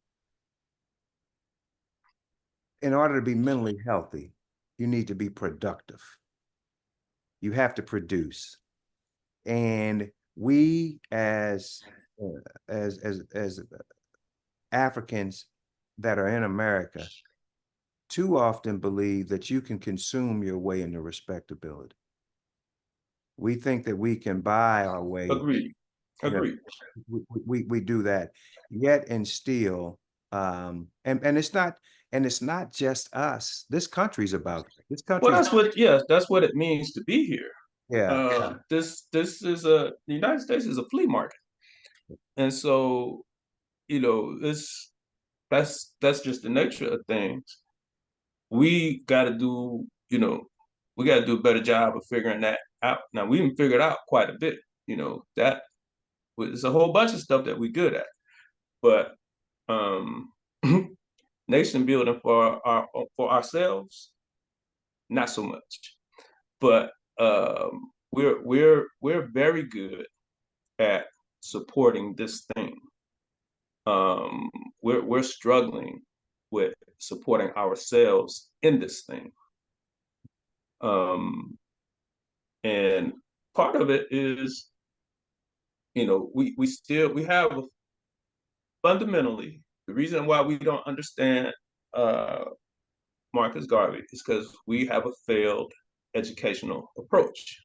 in order to be mentally healthy, you need to be productive. You have to produce. And we as Africans that are in America too often believe that you can consume your way into respectability. We think that we can buy our way, Agreed. you know, Agreed. we do that, yet and still, and it's not just us. This country's about this Well, country's that's what, yes, that's what it means to be here. yeah, This is the United States is a flea market, and so it's that's just the nature of things. We got to do, we got to do a better job of figuring that out. Now we even figured out quite a bit. That there's a whole bunch of stuff that we're good at, but um, nation building for ourselves, not so much. But we're very good at supporting this thing. Um, we're struggling with supporting ourselves in this thing. And part of it is, we have fundamentally the reason why we don't understand uh, Marcus Garvey is because we have a failed educational approach.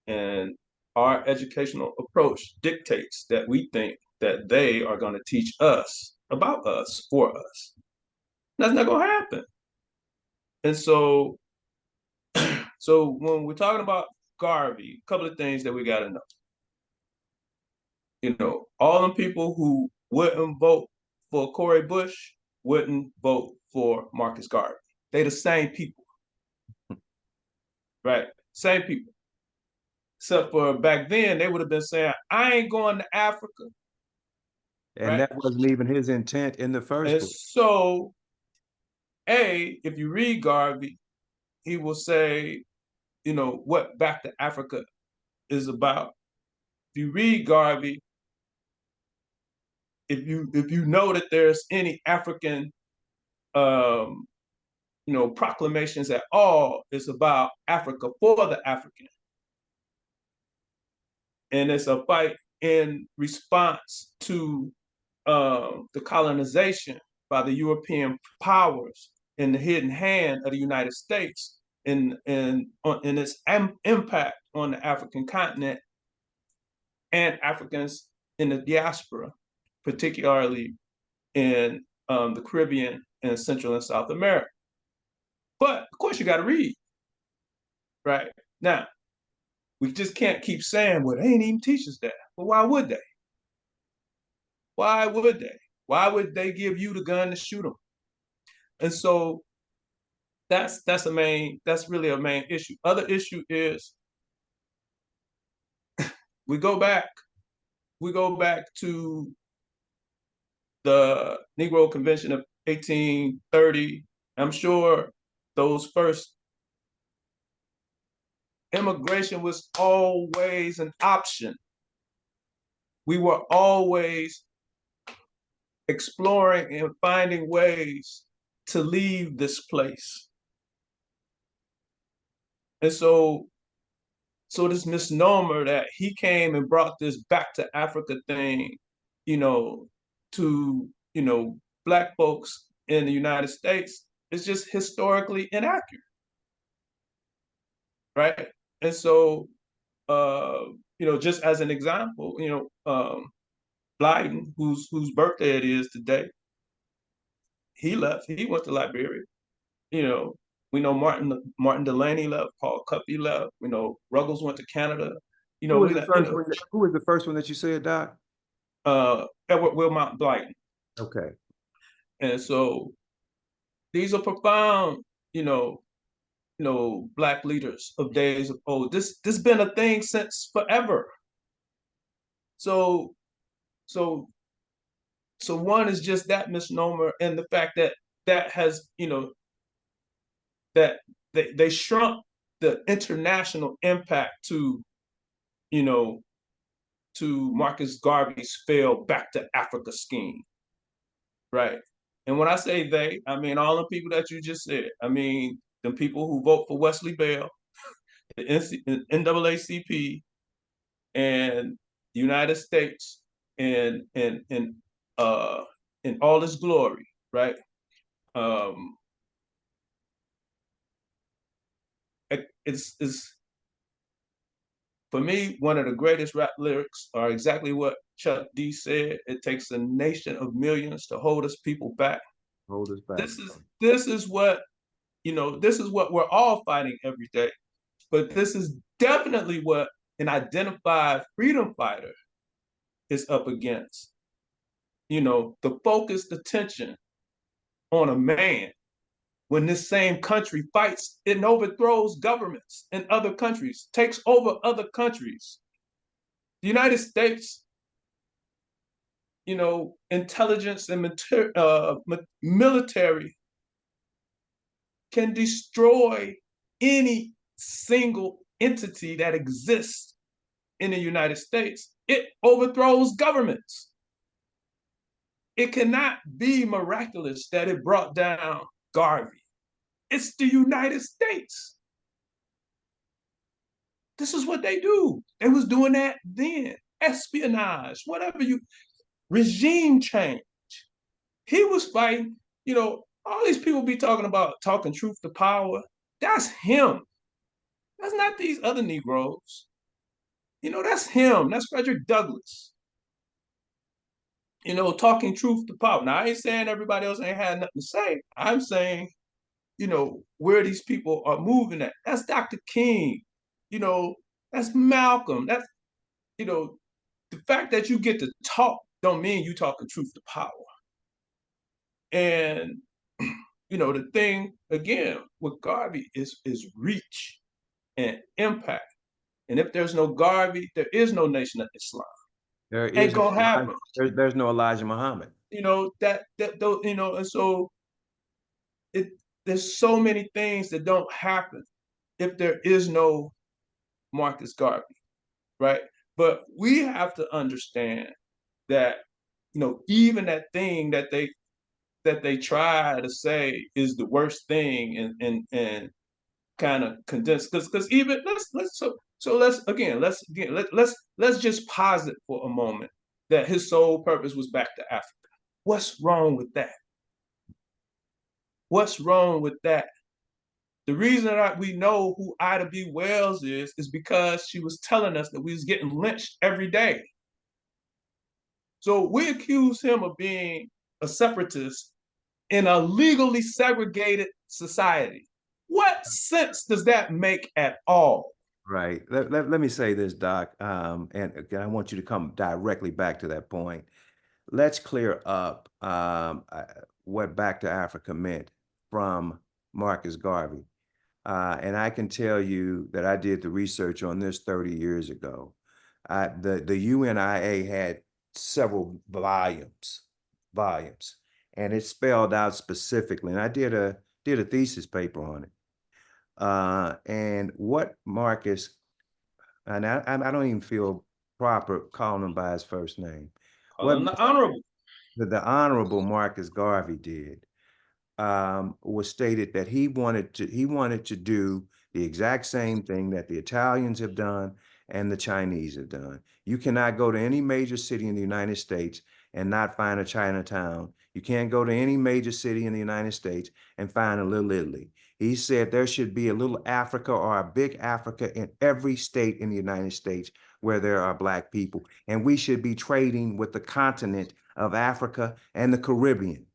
And our educational approach dictates that we think that they are going to teach us about us for us. That's not going to happen. And so when we're talking about Garvey, a couple of things that we got to know. All them people who wouldn't vote for Cori Bush wouldn't vote for Marcus Garvey. They the same people, right? Same people. Except for back then, they would have been saying, I ain't going to Africa, and right? that wasn't even his intent in the first And place. so, if you read Garvey, he will say, what Back to Africa is about. If you read Garvey, if you know that there's any African proclamations at all, it's about Africa for the African. And it's a fight in response to the colonization by the European powers and the hidden hand of the United States in its impact on the African continent and Africans in the diaspora, particularly in the Caribbean and Central and South America. But of course, you got to read, right? Now, we just can't keep saying, well, they ain't even teach us that. Well, why would they? Why would they? Why would they give you the gun to shoot them? And so that's really a main issue. Other issue is we go back to the Negro Convention of 1830. I'm sure those first immigration was always an option. We were always exploring and finding ways to leave this place. And so this misnomer that he came and brought this back to Africa thing, to, Black folks in the United States is just historically inaccurate, right? And so, just as an example, Blyden, whose birthday it is today, he left. He went to Liberia. We know Martin Delaney left. Paul Cuffey left. Ruggles went to Canada. Who was the first one? Who was the first one that you said, Doc? Edward Wilmot Blyden. Okay. And so these are profound, Black leaders of days of old. This been a thing since forever. So so so one is just that misnomer and the fact that has, that they shrunk the international impact you know, to Marcus Garvey's failed Back to Africa scheme, right? And when I say they, I mean all the people that you just said. I mean the people who vote for Wesley Bell, the NAACP, and the United States, and in all its glory, right? Um, it's for me, one of the greatest rap lyrics are exactly what Chuck D said. It takes a nation of millions to hold us people back. Hold us back. This is what, this is what we're all fighting every day. But this is definitely what an identified freedom fighter is up against. The focused attention on a man when this same country fights and overthrows governments in other countries, takes over other countries. The United States, intelligence and military can destroy any single entity that exists in the United States. It overthrows governments. It cannot be miraculous that it brought down Garvey. It's the United States. This is what they do. They was doing that then. Espionage, whatever regime change. He was fighting, all these people be talking about talking truth to power. That's him. That's not these other Negroes. That's him. That's Frederick Douglass. Talking truth to power. Now, I ain't saying everybody else ain't had nothing to say. I'm saying, where these people are moving at. That's Dr. King. That's Malcolm. That's, the fact that you get to talk don't mean you talking truth to power. And, the thing, again, with Garvey is reach and impact. And if there's no Garvey, there is no Nation of Islam. There Ain't is gonna happen. there's no Elijah Muhammad. And so there's so many things that don't happen if there is no Marcus Garvey, right? But we have to understand that, even that thing that they try to say is the worst thing, and kind of condense, because even let's just posit for a moment that his sole purpose was back to Africa. What's wrong with that? What's wrong with that? The reason that we know who Ida B. Wells is because she was telling us that we was getting lynched every day. So we accuse him of being a separatist in a legally segregated society. What sense does that make at all? Right. Let me say this, Doc, and again, I want you to come directly back to that point. Let's clear up what Back to Africa meant from Marcus Garvey. And I can tell you that I did the research on this 30 years ago. The UNIA had several volumes, and it spelled out specifically. And I did a thesis paper on it. And what Marcus, and I don't even feel proper calling him by his first name. Call him the Honorable. The Honorable Marcus Garvey did was stated that he wanted to do the exact same thing that the Italians have done and the Chinese have done. You cannot go to any major city in the United States and not find a Chinatown. You can't go to any major city in the United States and find a Little Italy. He said there should be a little Africa or a big Africa in every state in the United States where there are Black people. And we should be trading with the continent of Africa and the Caribbean.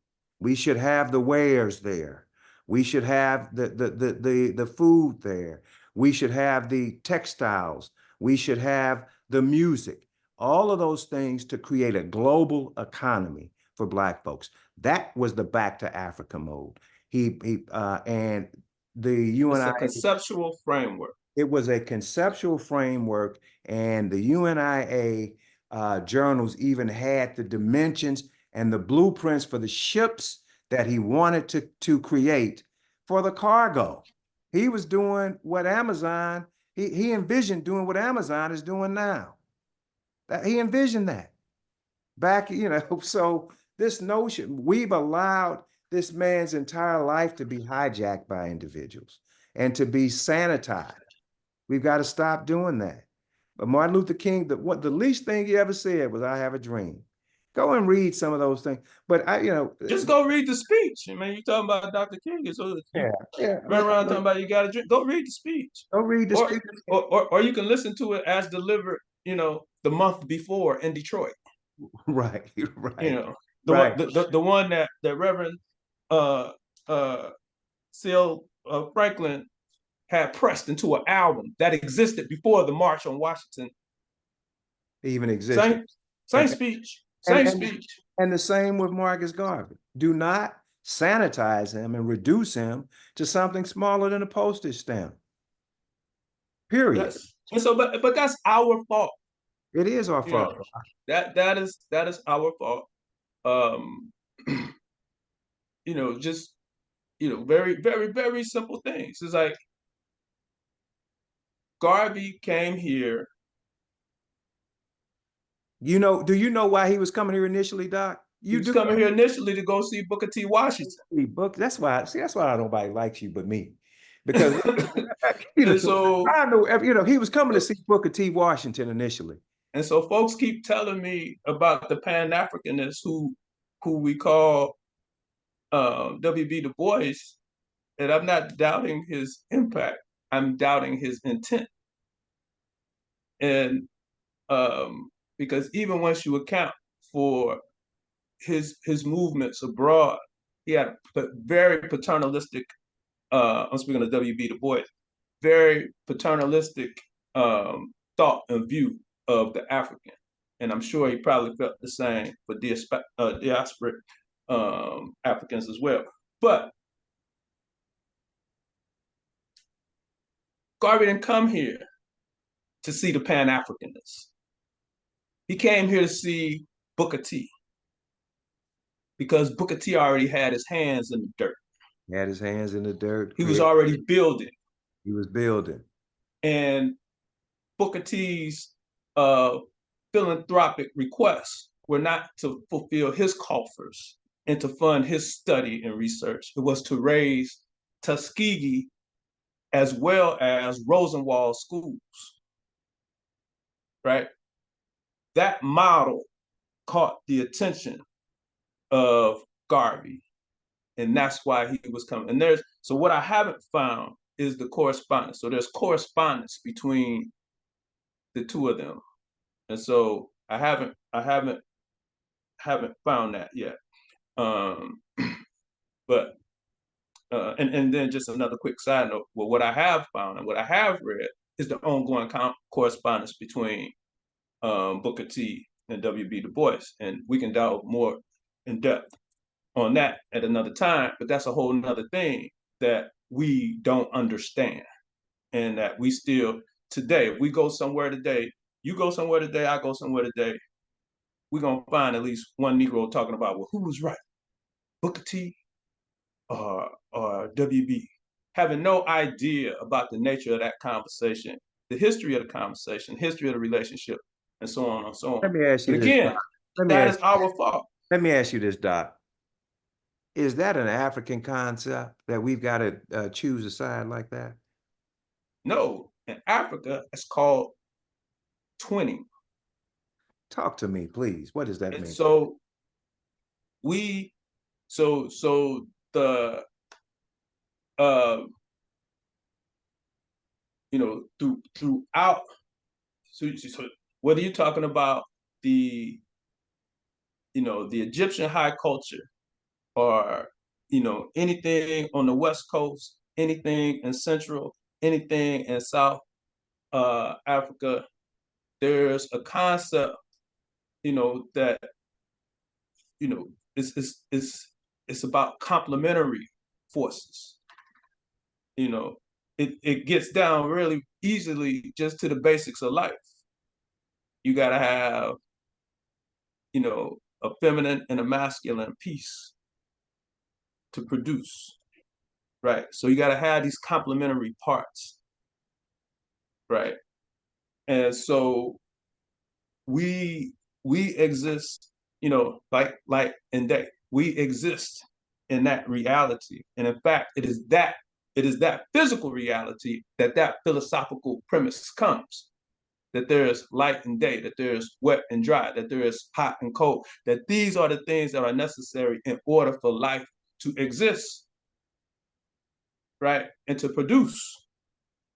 We should have the wares there. We should have the food there. We should have the textiles. We should have the music. All of those things to create a global economy for Black folks. That was the Back to Africa mode. And the UNIA. It's a conceptual framework. It was a conceptual framework, and the UNIA journals even had the dimensions and the blueprints for the ships that he wanted to create for the cargo. He was doing what Amazon, he envisioned doing what Amazon is doing now. He envisioned that back, so this notion, we've allowed this man's entire life to be hijacked by individuals and to be sanitized. We've got to stop doing that. But Martin Luther King, the least thing he ever said was, "I have a dream." Go and read some of those things. But Just go read the speech. I mean, you talking about Dr. King, so you yeah, yeah. run around talking about you got a drink. Go read the speech, Go read the or speech. or you can listen to it as delivered. The month before in Detroit. Right, You right, know, the one right. the one that Reverend uh uh Seal Franklin had pressed into an album that existed before the March on Washington. Even existed. Same same And speech, and same and speech. and the same with Marcus Garvey. Do not sanitize him and reduce him to something smaller than a postage stamp. Period. Yes. And so, but that's our fault. It is our You know, fault. that is our fault. Um, just very, very, very simple things. It's like Garvey came here. Do you know why he was coming here initially, Doc? He You was do coming here initially to go see Booker T. Washington. book. That's why nobody likes you but me. Because you and know, so, I know he was coming to see Booker T. Washington initially. and so, folks keep telling me about the Pan Africanists who we call W.B. Du Bois, and I'm not doubting his impact. I'm doubting his intent. And because even once you account for his movements abroad, he had a very paternalistic. I'm speaking of W.B. Du Bois, very paternalistic thought and view of the African, and I'm sure he probably felt the same for diasporic Africans as well. But Garvey didn't come here to see the Pan Africanists. He came here to see Booker T because Booker T already had his hands in the dirt. He had his hands in the dirt, He was created. already building. He was building. And Booker T's uh, philanthropic requests were not to fulfill his coffers and to fund his study and research. It was to raise Tuskegee as well as Rosenwald schools, right? That model caught the attention of Garvey, and that's why he was coming. So what I haven't found is the correspondence. So there's correspondence between the two of them, and so I haven't found that yet. Um, but and then just another quick side note. Well, what I have found and what I have read is the ongoing correspondence between Booker T and W.B. Du Bois, and we can delve more in depth on that at another time. But that's a whole nother thing that we don't understand, and that we still today. If we go somewhere today, you go somewhere today, I go somewhere today, we're gonna find at least one Negro talking about, well, who was right, Booker T or WB, having no idea about the nature of that conversation, the history of the conversation, history of the relationship, and so on and so on. Let me ask But you this, Doc. again, Let me that ask is our fault. let me ask you this, Doc. Is that an African concept that we've got to choose a side like that? No, in Africa, it's called twinning. Talk to me, please. What does that And mean? so we, so the uh, throughout, so whether you're talking about the the Egyptian high culture, or anything on the West Coast, anything in Central, anything in South Africa, there's a concept that it's about complementary forces. It gets down really easily just to the basics of life. You got to have a feminine and a masculine piece to produce, right? So you got to have these complementary parts, right? And so we exist, like in day, we exist in that reality. And in fact, it is that physical reality that that philosophical premise comes, that there is light and day, that there is wet and dry, that there is hot and cold, that these are the things that are necessary in order for life to exist, right? And to produce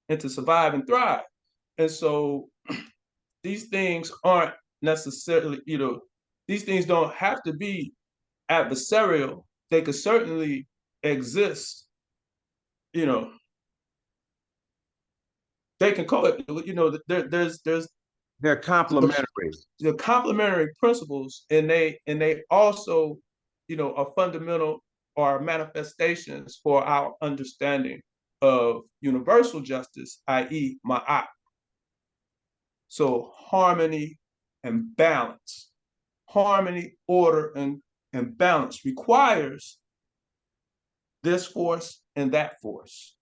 and to survive and thrive. And so these things aren't necessarily, these things don't have to be adversarial. They could certainly exist, you know, they can call it, there's They're complementary. the complementary principles, and they also, are fundamental or manifestations for our understanding of universal justice, i.e., ma'at. So harmony and balance, harmony, order, and balance requires this force and that force.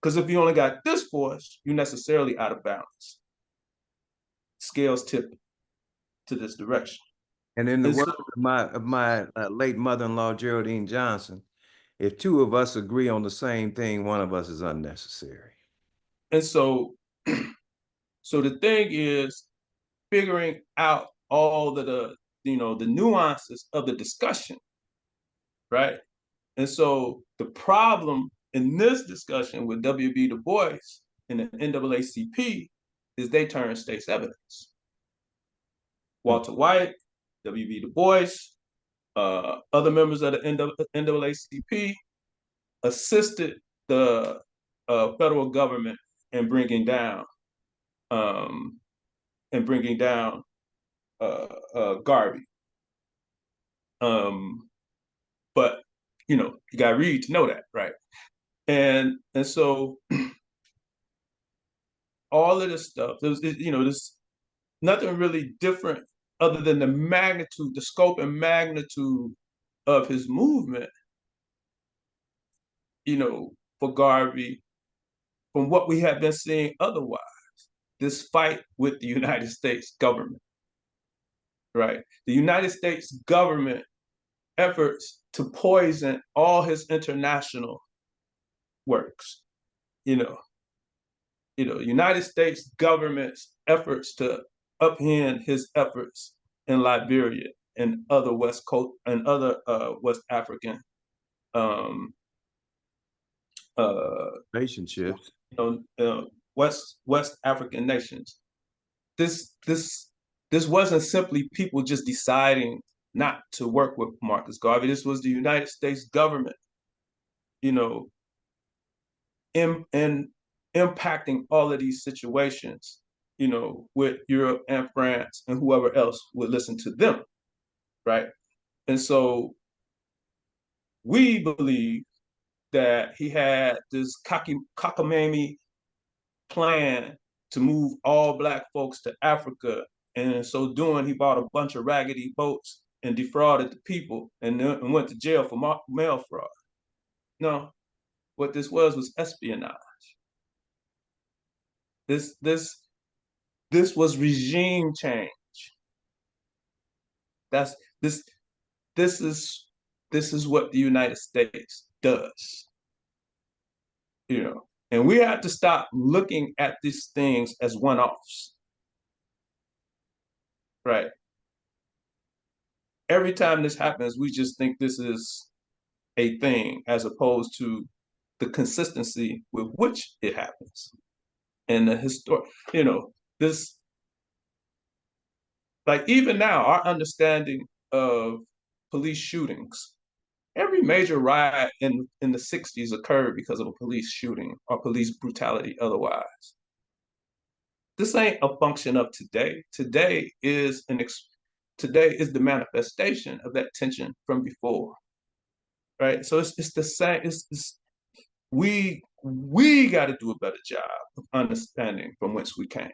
Because if you only got this force, you're necessarily out of balance. Scales tip to this direction. And in the And words so, of my late mother-in-law, Geraldine Johnson, if two of us agree on the same thing, one of us is unnecessary. and so, so the thing is figuring out all the nuances of the discussion, right? And so the problem in this discussion with W.B. Du Bois and the NAACP is they turn state's evidence. Walter White, W.B. Du Bois, other members of the NAACP assisted the federal government in bringing down um, Garvey. But you got to read to know that, right? And so all of this stuff, there's nothing really different other than the magnitude, the scope and magnitude of his movement, for Garvey, from what we have been seeing otherwise. This fight with the United States government, right? The United States government efforts to poison all his international works, you know, United States government's efforts to upend his efforts in Liberia and other West Coast and other West African uh, Relationships. West African nations. This this this wasn't simply people just deciding not to work with Marcus Garvey. This was the United States government, you know, in impacting all of these situations, with Europe and France and whoever else would listen to them, right? And so we believe that he had this cockamamie plan to move all Black folks to Africa. And in so doing, he bought a bunch of raggedy boats and defrauded the people and went to jail for mail fraud. No, what this was espionage. This was regime change. That's this this is what the United States does. And we have to stop looking at these things as one-offs. Right. Every time this happens, we just think this is a thing as opposed to the consistency with which it happens. And the this, like, even now, our understanding of police shootings, every major riot in the 60s occurred because of a police shooting or police brutality otherwise. This ain't a function of today. Today is the manifestation of that tension from before. Right? So it's the same, we got to do a better job of understanding from whence we came.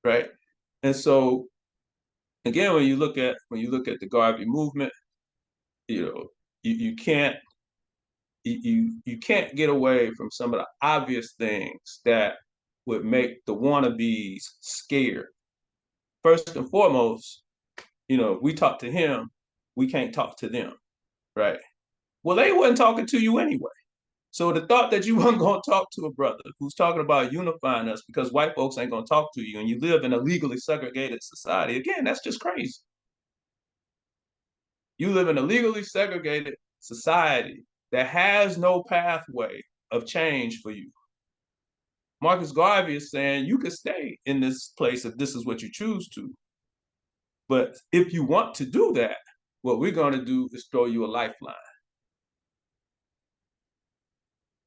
Right? And so again, when you look at the Garvey movement, you can't get away from some of the obvious things that would make the wannabes scared. First and foremost, we talked to him we can't talk to them, right? Well, they wasn't talking to you anyway. So the thought that you weren't going to talk to a brother who's talking about unifying us because white folks ain't going to talk to you and you live in a legally segregated society, again, that's just crazy. You live in a legally segregated society that has no pathway of change for you. Marcus Garvey is saying you could stay in this place if this is what you choose to. But if you want to do that, what we're going to do is throw you a lifeline.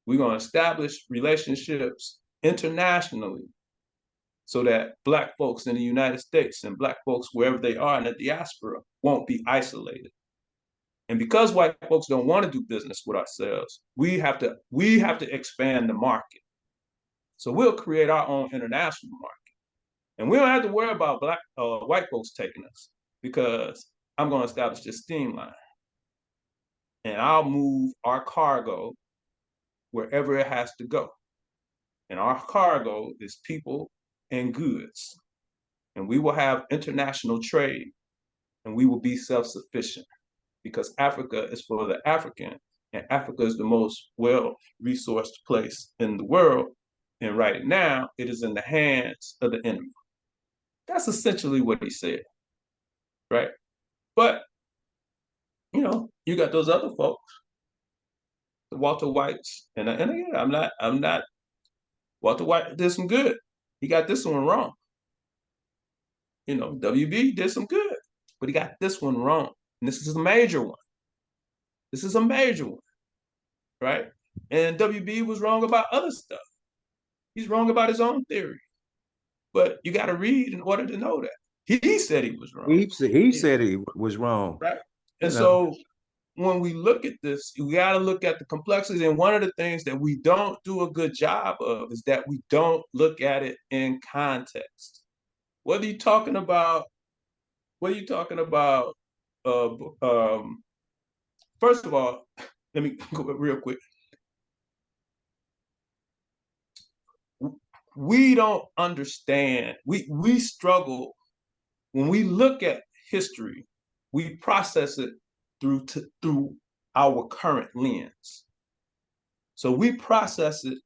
We're going to establish relationships internationally so that Black folks in the United States and Black folks wherever they are in the diaspora won't be isolated. And because white folks don't want to do business with ourselves, we have to expand the market. So we'll create our own international market. And we don't have to worry about white folks taking us because I'm going to establish this steam line. And I'll move our cargo wherever it has to go. And our cargo is people and goods. And we will have international trade and we will be self-sufficient because Africa is for the African and Africa is the most well-resourced place in the world. And right now, it is in the hands of the enemy. That's essentially what he said, right? But, you got those other folks, the Walter Whites, and again, I'm not, Walter White did some good. He got this one wrong. WB did some good, but he got this one wrong. And this is a major one. This is a major one, right? And WB was wrong about other stuff. He's wrong about his own theory. But you got to read in order to know that. He said he was wrong. He said he was wrong. Right. And so when we look at this, we got to look at the complexities. And one of the things that we don't do a good job of is that we don't look at it in context. Whether you're talking about, first of all, let me go real quick. We don't understand. We struggle when we look at history. We process it through our current lens. So we process it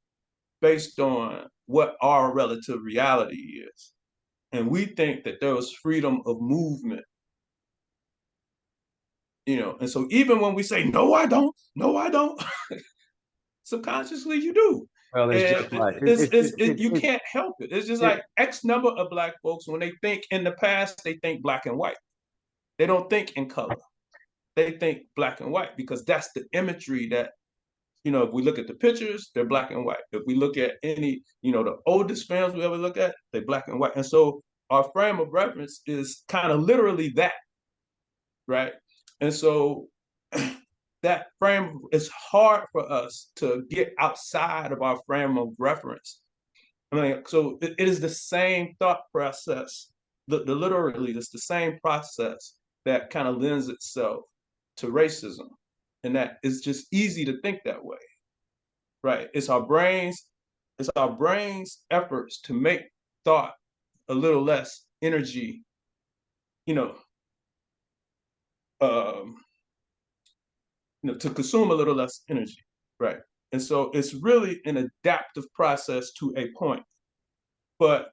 based on what our relative reality is, and we think that there was freedom of movement. And so even when we say no, I don't, subconsciously you do. Well, it's And just like you can't help it. It's just like X number of Black folks, when they think in the past, they think black and white. They don't think in color. They think black and white because that's the imagery that, if we look at the pictures, they're black and white. If we look at any, the oldest films we ever look at, they're black and white. And so our frame of reference is kind of literally that, right? And so that frame, it's hard for us to get outside of our frame of reference. So it is the same thought process. Literally, it's the same process that kind of lends itself to racism, and that it's just easy to think that way, right? It's our brains' efforts to make thought a little less energy, to consume a little less energy, right? And so it's really an adaptive process to a point. But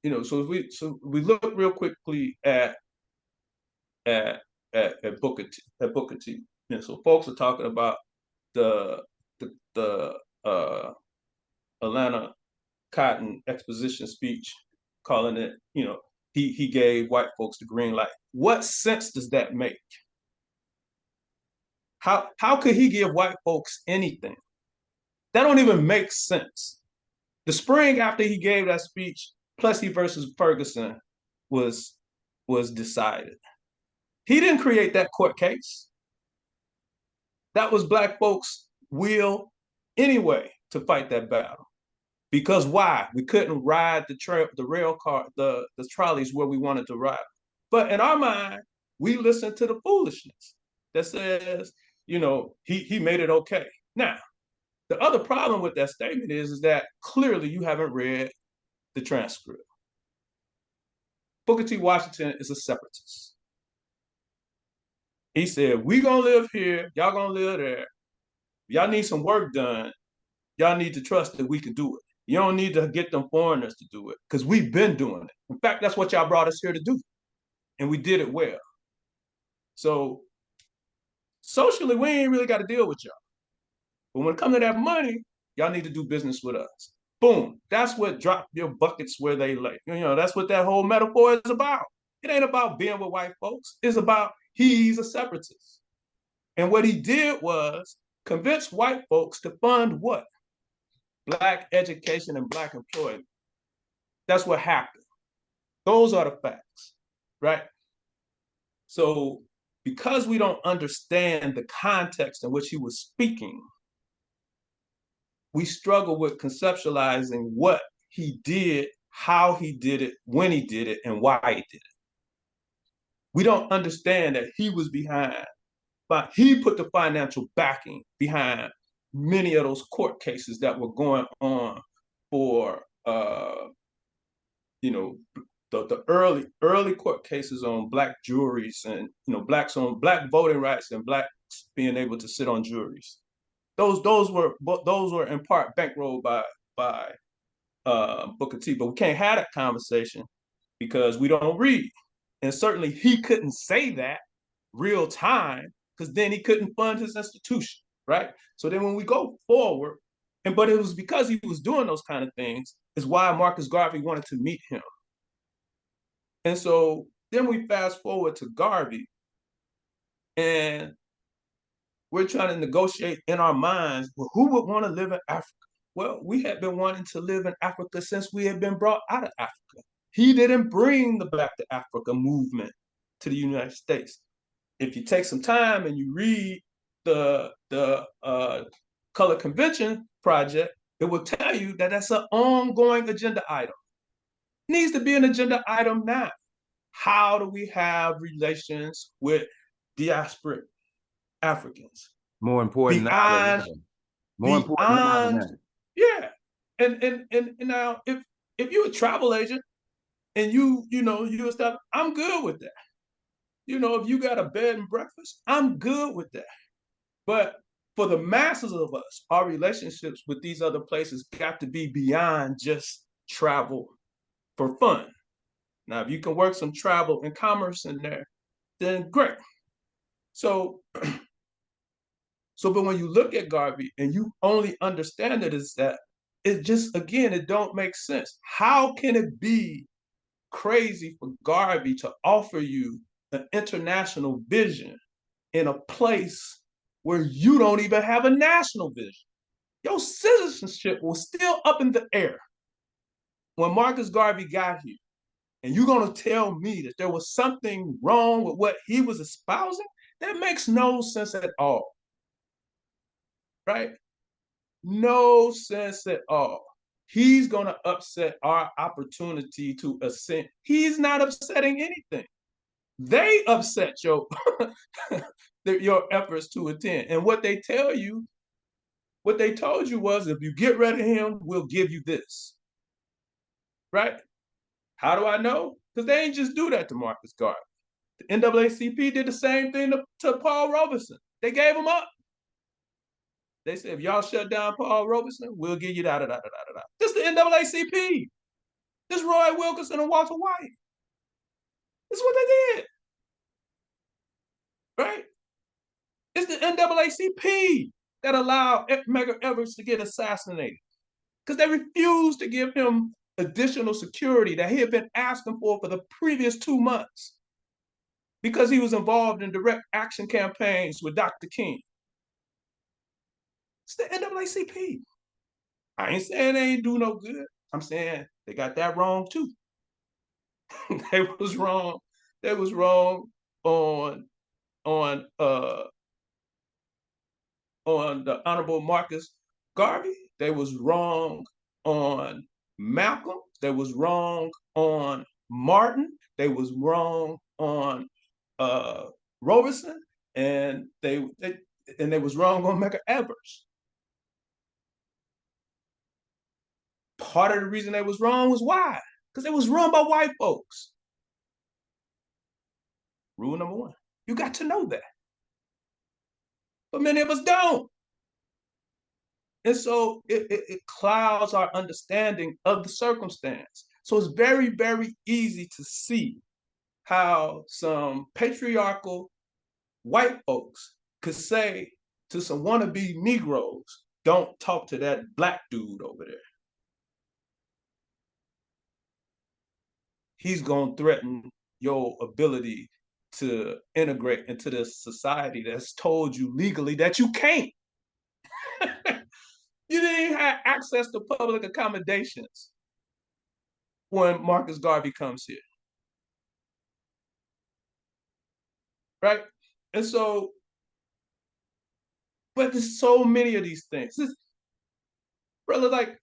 so we look real quickly at Booker T. So folks are talking about the Atlanta Cotton Exposition speech, calling it, he gave white folks the green light. What sense does that make? How could he give white folks anything? That don't even make sense. The spring after he gave that speech, Plessy versus Ferguson was decided. He didn't create that court case. That was Black folks' will anyway to fight that battle. Because why? We couldn't ride the rail car, the trolleys where we wanted to ride. But in our mind, we listened to the foolishness that says, he made it okay. Now, the other problem with that statement is that clearly you haven't read the transcript. Booker T. Washington is a separatist. He said, we gonna live here, y'all gonna live there. Y'all need some work done. Y'all need to trust that we can do it. You don't need to get them foreigners to do it because we've been doing it. In fact, that's what y'all brought us here to do. And we did it well. So socially, we ain't really got to deal with y'all. But when it comes to that money, y'all need to do business with us. Boom. That's what drop your buckets where they lay. That's what that whole metaphor is about. It ain't about being with white folks. It's about he's a separatist. And what he did was convince white folks to fund what? Black education and Black employment. That's what happened. Those are the facts, right? So because we don't understand the context in which he was speaking, we struggle with conceptualizing what he did, how he did it, when he did it, and why he did it. We don't understand that he was behind, but he put the financial backing behind many of those court cases that were going on for you know the early court cases on Black juries and blacks on Black voting rights and blacks being able to sit on juries. Those were in part bankrolled by Booker T. But we can't have that conversation because we don't read, and certainly he couldn't say that real time because then he couldn't fund his institution, right? So then when we go forward, but it was because he was doing those kind of things is why Marcus Garvey wanted to meet him. And so then we fast forward to Garvey, and we're trying to negotiate in our minds, well, who would want to live in Africa? Well, we had been wanting to live in Africa since we had been brought out of Africa. He didn't bring the Back to Africa movement to the United States. If you take some time and you read the Color Convention Project, it will tell you that that's an ongoing agenda item. It needs to be an agenda item now. How do we have relations with diasporic Africans? More important now than Beyond, ever. More important now than beyond, ever. yeah. And now if you're a travel agent and you stuff, I'm good with that. If you got a bed and breakfast, I'm good with that. But for the masses of us, our relationships with these other places got to be beyond just travel for fun. Now, if you can work some travel and commerce in there, then great. So, but when you look at Garvey and you only understand it is that it just, again, it don't make sense. How can it be crazy for Garvey to offer you an international vision in a place where you don't even have a national vision? Your citizenship was still up in the air when Marcus Garvey got here. And you're going to tell me that there was something wrong with what he was espousing? That makes no sense at all. Right? No sense at all. He's going to upset our opportunity to ascend. He's not upsetting anything. They upset your efforts to attend. And what they told you was, if you get rid of him, we'll give you this. Right? How do I know? Because they ain't just do that to Marcus Garvey. The NAACP did the same thing to Paul Robeson. They gave him up. They said, if y'all shut down Paul Robeson, we'll give you da-da-da-da-da-da. This is the NAACP. This is Roy Wilkinson and Walter White. This is what they did. Right? It's the NAACP that allowed Medgar Evers to get assassinated because they refused to give him additional security that he had been asking for the previous 2 months because he was involved in direct action campaigns with Dr. King. It's the NAACP. I ain't saying they ain't do no good. I'm saying they got that wrong too. They was wrong. They was wrong on on uh on the Honorable Marcus Garvey. They was wrong on Malcolm. They was wrong on Martin. They was wrong on Robeson, and they was wrong on Medgar Evers. Part of the reason they was wrong was why? Because it was run by white folks. Rule number one, you got to know that. but many of us don't. And so it clouds our understanding of the circumstance. So it's very, very easy to see how some patriarchal white folks could say to some wannabe Negroes, don't talk to that black dude over there. He's going to threaten your ability to integrate into this society that's told you legally that you can't. You didn't even have access to public accommodations when Marcus Garvey comes here, right? And so, but there's so many of these things. Brother, like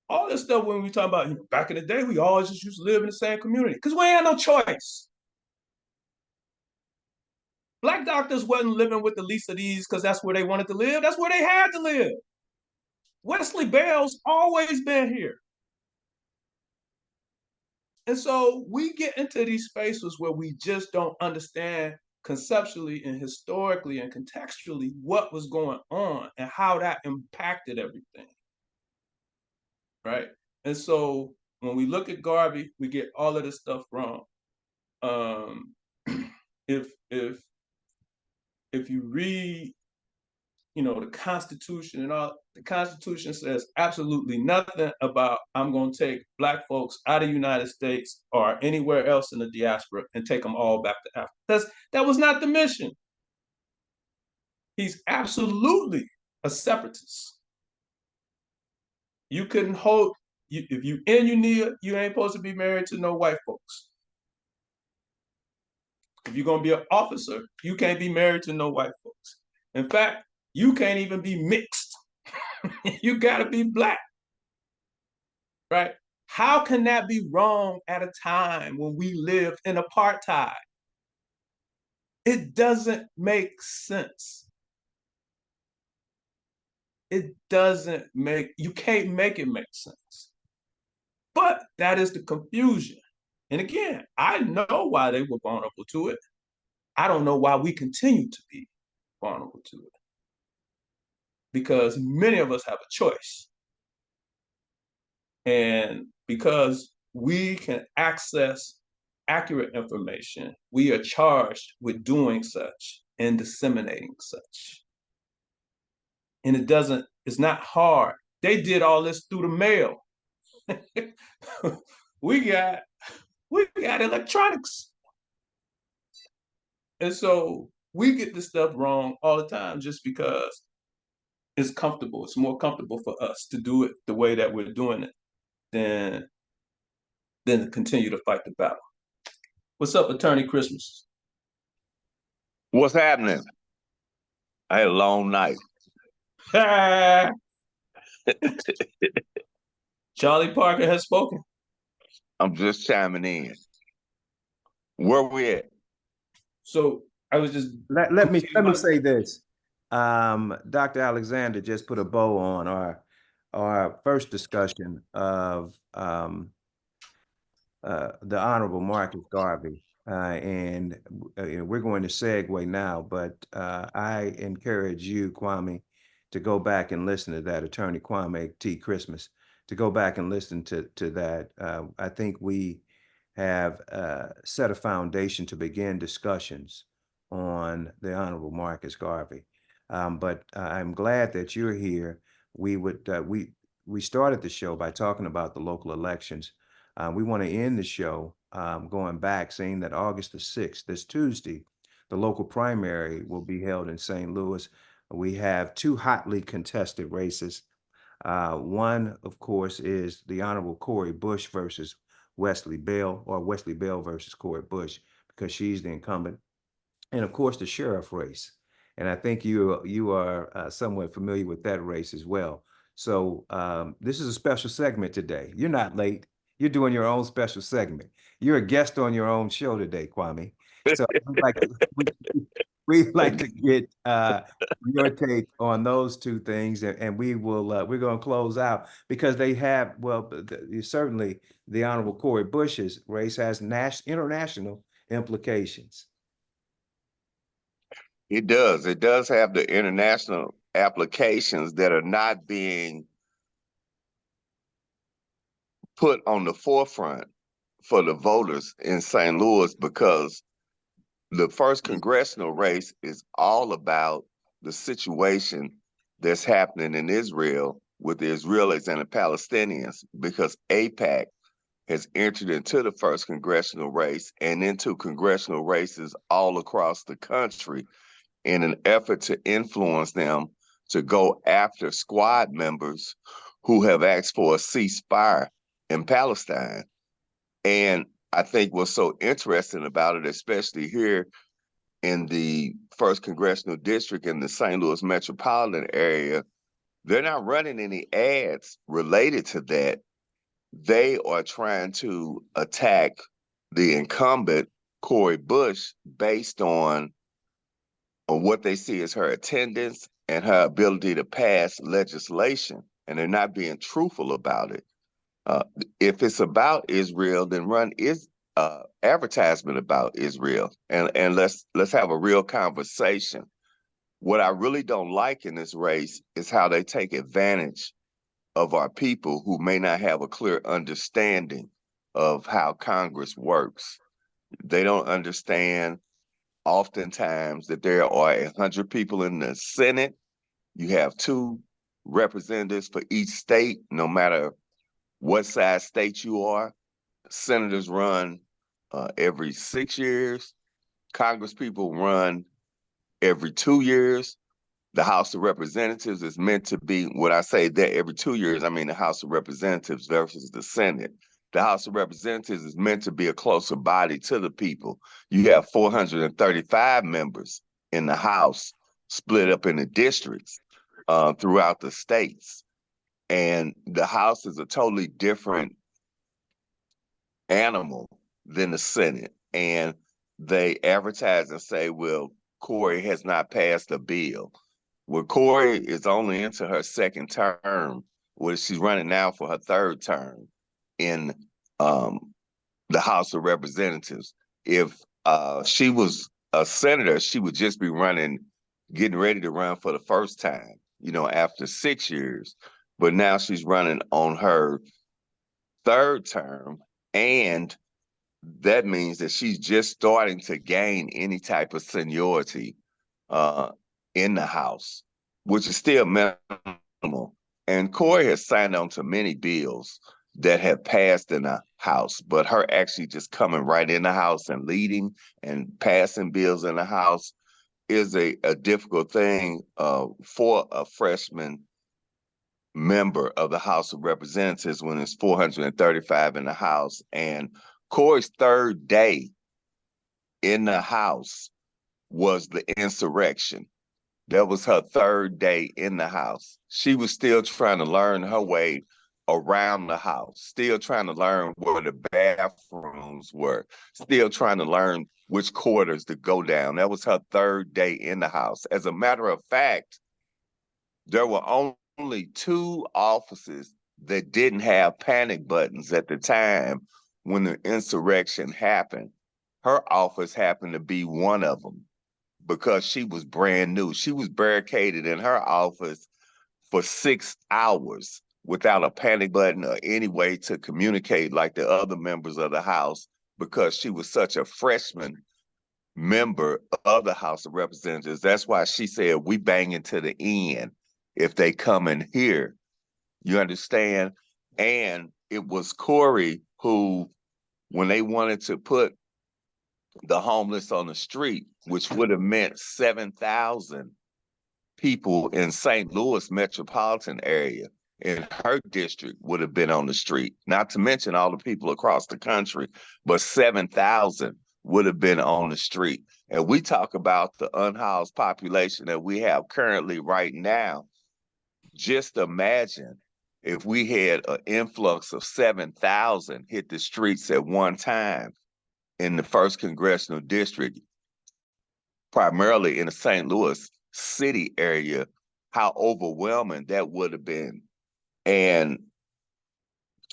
all this stuff when we talk about back in the day, we always just used to live in the same community because we ain't had no choice. Black doctors wasn't living with the least of these because that's where they wanted to live. That's where they had to live. Wesley Bell's always been here. And so we get into these spaces where we just don't understand conceptually and historically and contextually what was going on and how that impacted everything. Right. And so when we look at Garvey, we get all of this stuff wrong. If you read, the Constitution and all, the Constitution says absolutely nothing about I'm going to take black folks out of the United States or anywhere else in the diaspora and take them all back to Africa. That was not the mission. He's absolutely a separatist. You couldn't hold, if you in UNIA, you ain't supposed to be married to no white folks. If you're going to be an officer, you can't be married to no white folks. In fact, you can't even be mixed. You got to be black, right? How can that be wrong at a time when we live in apartheid? It doesn't make sense. You can't make it make sense. But that is the confusion. And again, I know why they were vulnerable to it. I don't know why we continue to be vulnerable to it. Because many of us have a choice. And because we can access accurate information, we are charged with doing such and disseminating such. And it's not hard. They did all this through the mail. we got electronics. And so we get this stuff wrong all the time just because it's comfortable. It's more comfortable for us to do it the way that we're doing it than to continue to fight the battle. What's up, Attorney Christmas? What's happening? I had a long night. Charlie Parker has spoken. I'm just chiming in. Where we at? So I was just let me say this. Dr. Alexander just put a bow on our first discussion of the Honorable Marcus Garvey. And we're going to segue now, but I encourage you, Kwame, to go back and listen to that, Attorney Kwame T. Christmas, to go back and listen to that. I think we have set a foundation to begin discussions on the Honorable Marcus Garvey. But I'm glad that you're here. We started the show by talking about the local elections. We want to end the show going back, saying that August the 6th, this Tuesday, the local primary will be held in St. Louis. We have two hotly contested races. One, of course, is the Honorable Cori Bush versus Wesley Bell, or Wesley Bell versus Cori Bush, because she's the incumbent. And of course, the sheriff race. And I think you are somewhat familiar with that race as well. So this is a special segment today. You're not late. You're doing your own special segment. You're a guest on your own show today, Kwame. So we'd like to get your take on those two things, and we're going to close out because they have, certainly the Honorable Cori Bush's race has international implications. It does. It does have the international applications that are not being put on the forefront for the voters in St. Louis, because the first congressional race is all about the situation that's happening in Israel with the Israelis and the Palestinians, because AIPAC has entered into the first congressional race and into congressional races all across the country in an effort to influence them to go after squad members who have asked for a ceasefire in Palestine. And I think what's so interesting about it, especially here in the first congressional district in the St. Louis metropolitan area, they're not running any ads related to that. They are trying to attack the incumbent, Cori Bush, based on what they see as her attendance and her ability to pass legislation, and they're not being truthful about it. Uh, if it's about Israel, then run is advertisement about Israel, and let's have a real conversation. What I really don't like in this race is how they take advantage of our people who may not have a clear understanding of how Congress works. They don't understand oftentimes that there are 100 people in the Senate. You have two representatives for each state, no matter what size state you are. Senators run every 6 years. Congress people run every 2 years. The House of Representatives is meant to be, what I say that every 2 years, I mean the House of Representatives versus the Senate. The House of Representatives is meant to be a closer body to the people. You have 435 members in the House split up into districts throughout the states. And the House is a totally different animal than the Senate. And they advertise and say, well, Cori has not passed a bill. Well, Cori is only into her second term. Well, she's running now for her third term in um, the House of Representatives. If she was a senator, she would just be running, getting ready to run for the first time, after 6 years. But now she's running on her third term, and that means that she's just starting to gain any type of seniority uh, in the House, which is still minimal. And Cori has signed on to many bills that have passed in the House, but her actually just coming right in the House and leading and passing bills in the House is a difficult thing for a freshman member of the House of Representatives when it's 435 in the House. And Cori's third day in the House was the insurrection. That was her third day in the House. She was still trying to learn her way around the House, still trying to learn where the bathrooms were, still trying to learn which quarters to go down. That was her third day in the House. As a matter of fact, there were only two offices that didn't have panic buttons at the time when the insurrection happened. Her office happened to be one of them because she was brand new. She was barricaded in her office for 6 hours without a panic button or any way to communicate like the other members of the House, because she was such a freshman member of the House of Representatives. That's why she said, we bang into the end if they come in here. You understand? And it was Cori who, when they wanted to put the homeless on the street, which would have meant 7,000 people in St. Louis metropolitan area in her district would have been on the street, not to mention all the people across the country, but 7,000 would have been on the street. And we talk about the unhoused population that we have currently right now. Just imagine if we had an influx of 7,000 hit the streets at one time in the first congressional district, primarily in the St. Louis city area, how overwhelming that would have been. And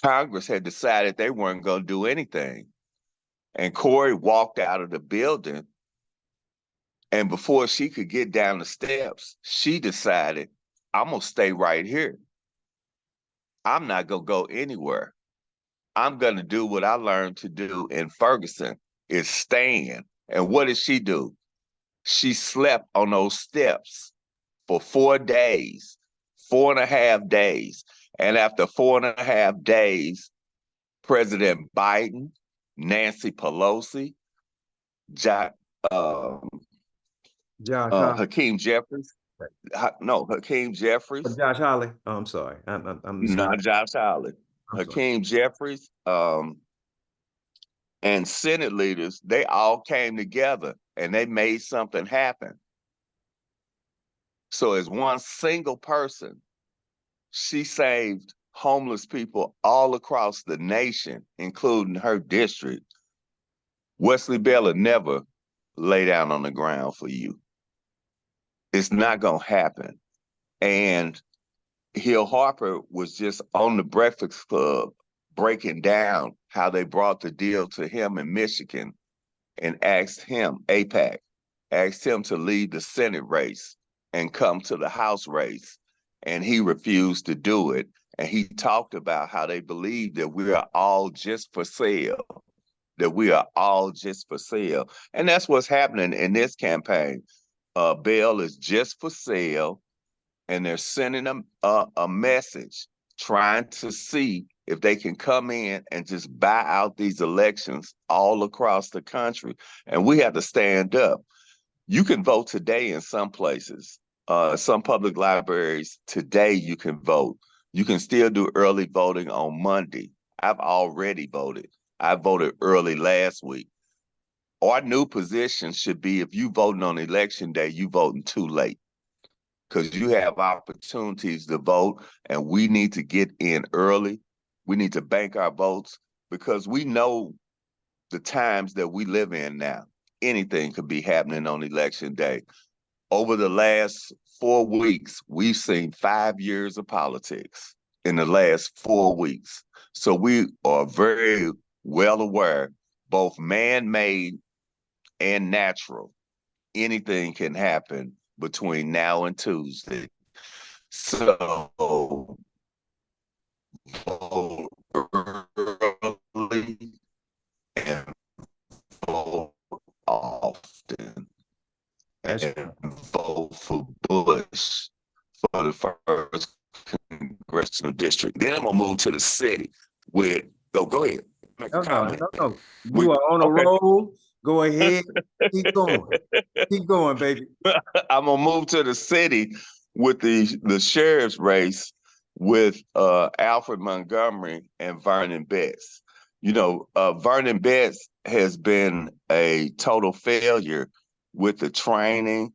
Congress had decided they weren't going to do anything. And Cori walked out of the building And before she could get down the steps, she decided, I'm going to stay right here. I'm not going to go anywhere. I'm going to do what I learned to do in Ferguson, is stand. And what did she do? She slept on those steps for 4 days, 4.5 days. And after 4.5 days, President Biden, Nancy Pelosi, Jack, Josh Hawley. Hakeem Jeffries, Hakeem Jeffries, Josh Hawley. Oh, I'm sorry. I'm not Josh Howley, I'm sorry. Hakeem Jeffries, and Senate leaders, they all came together and they made something happen. So as one single person, she saved homeless people all across the nation, including her district. Wesley Bell will never lay down on the ground for you. It's not going to happen. And Hill Harper was just on the Breakfast Club breaking down how they brought the deal to him in Michigan and asked him, AIPAC, asked him to leave the Senate race and come to the House race. And he refused to do it. And he talked about how they believe that we are all just for sale, that we are all just for sale. And that's what's happening in this campaign. Bell is just for sale, and they're sending them a message trying to see if they can come in and just buy out these elections all across the country. And we have to stand up. You can vote today in some places. Some public libraries today you can vote. You can still do early voting on Monday. I've already voted. I voted early last week. Our new position should be, if you voting on election day, you voting too late, because you have opportunities to vote, and we need to get in early. We need to bank our votes, because we know the times that we live in now. Anything could be happening on election day. Over the last 4 weeks, we've seen 5 years of politics in the last 4 weeks. So we are very well aware, both man-made and natural. Anything can happen between now and Tuesday. So vote early and vote often, That's and vote for Bush for the first congressional district. Then I'm gonna move to the city with go ahead. Make a comment. no. You are on a roll. Go ahead. Keep going. Keep going, baby. I'm gonna move to the city with the sheriff's race with Alfred Montgomery and Vernon Betts. You know, Vernon Betts has been a total failure with the training,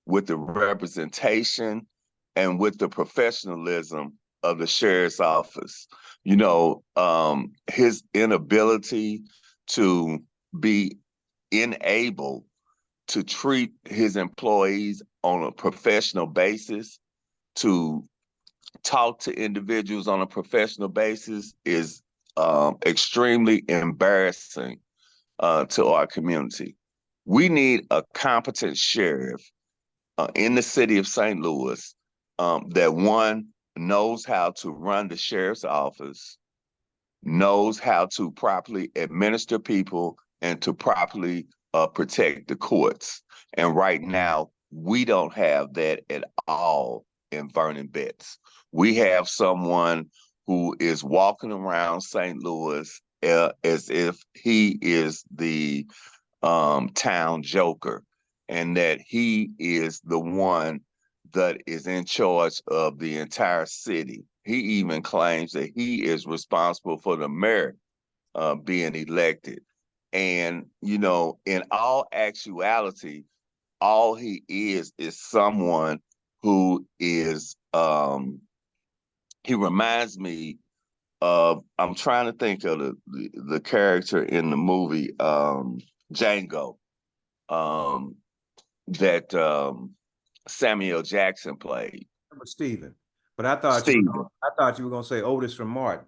with the representation, and with the professionalism of the sheriff's office. You know, his inability to be enabled to treat his employees on a professional basis, to talk to individuals on a professional basis, is extremely embarrassing to our community. We need a competent sheriff in the city of St. Louis that, one, knows how to run the sheriff's office, knows how to properly administer people, and to properly protect the courts. And right now, we don't have that at all in Vernon Betts. We have someone who is walking around St. Louis as if he is the town joker, and that he is the one that is in charge of the entire city. He even claims that he is responsible for the mayor being elected. And, you know, in all actuality, all he is someone who is, he reminds me of, I'm trying to think of the character in the movie Django, that Samuel Jackson played. Stephen. But I thought you were gonna say Otis from Martin.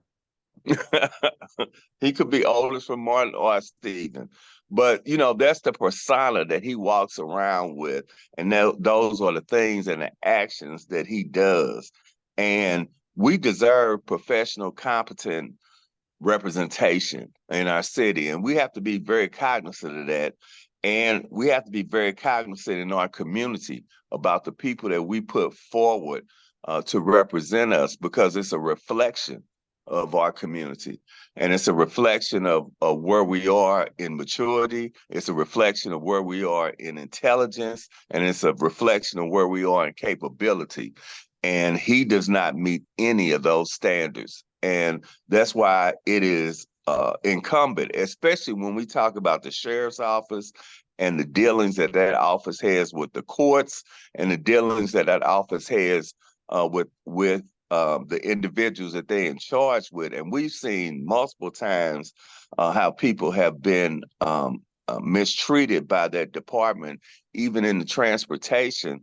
He could be Otis from Martin or Stephen. But that's the persona that he walks around with, and those are the things and the actions that he does. And we deserve professional, competent representation in our city, and we have to be very cognizant of that. And we have to be very cognizant in our community about the people that we put forward to represent us, because it's a reflection of our community. And it's a reflection of where we are in maturity. It's a reflection of where we are in intelligence. And it's a reflection of where we are in capability. And he does not meet any of those standards. And that's why it is incumbent, especially when we talk about the sheriff's office and the dealings that that office has with the courts, and the dealings that that office has with the individuals that they're in charge with. And we've seen multiple times how people have been mistreated by that department, even in the transportation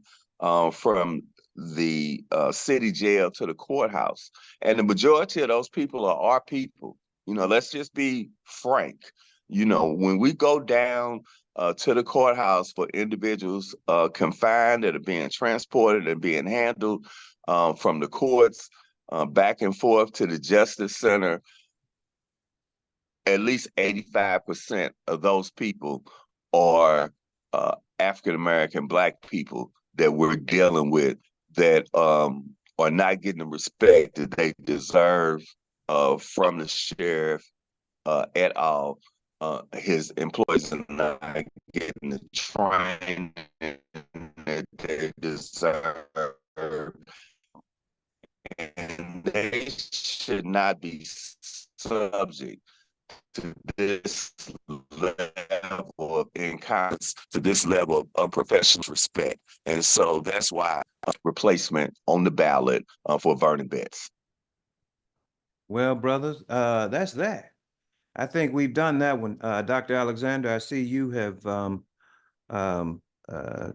from the city jail to the courthouse. And the majority of those people are our people. Let's just be frank. When we go down to the courthouse for individuals confined that are being transported and being handled from the courts back and forth to the Justice Center, at least 85% of those people are African-American Black people that we're dealing with, that are not getting the respect that they deserve from the sheriff at all. His employees are not getting the training that they deserve, and they should not be subject to this level of incompetence, to this level of unprofessional respect. And so that's why replacement on the ballot for Vernon Betts. Well, brothers, that's that. I think we've done that one. Dr. Alexander, I see you have um, uh,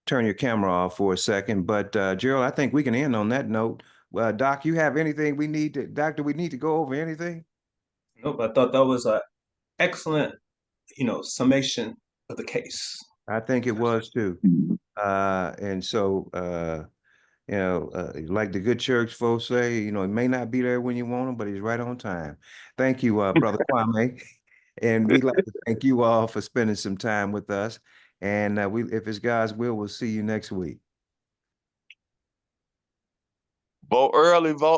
turned your camera off for a second, but Gerald, I think we can end on that note. Doc, you have anything we need to, Doctor, we need to go over anything? Nope, I thought that was an excellent, summation of the case. I think it was too. And so, like the good church folks say, he may not be there when you want him, but he's right on time. Thank you, Brother Kwame. And we'd like to thank you all for spending some time with us. And if it's God's will, we'll see you next week. Vote early, vote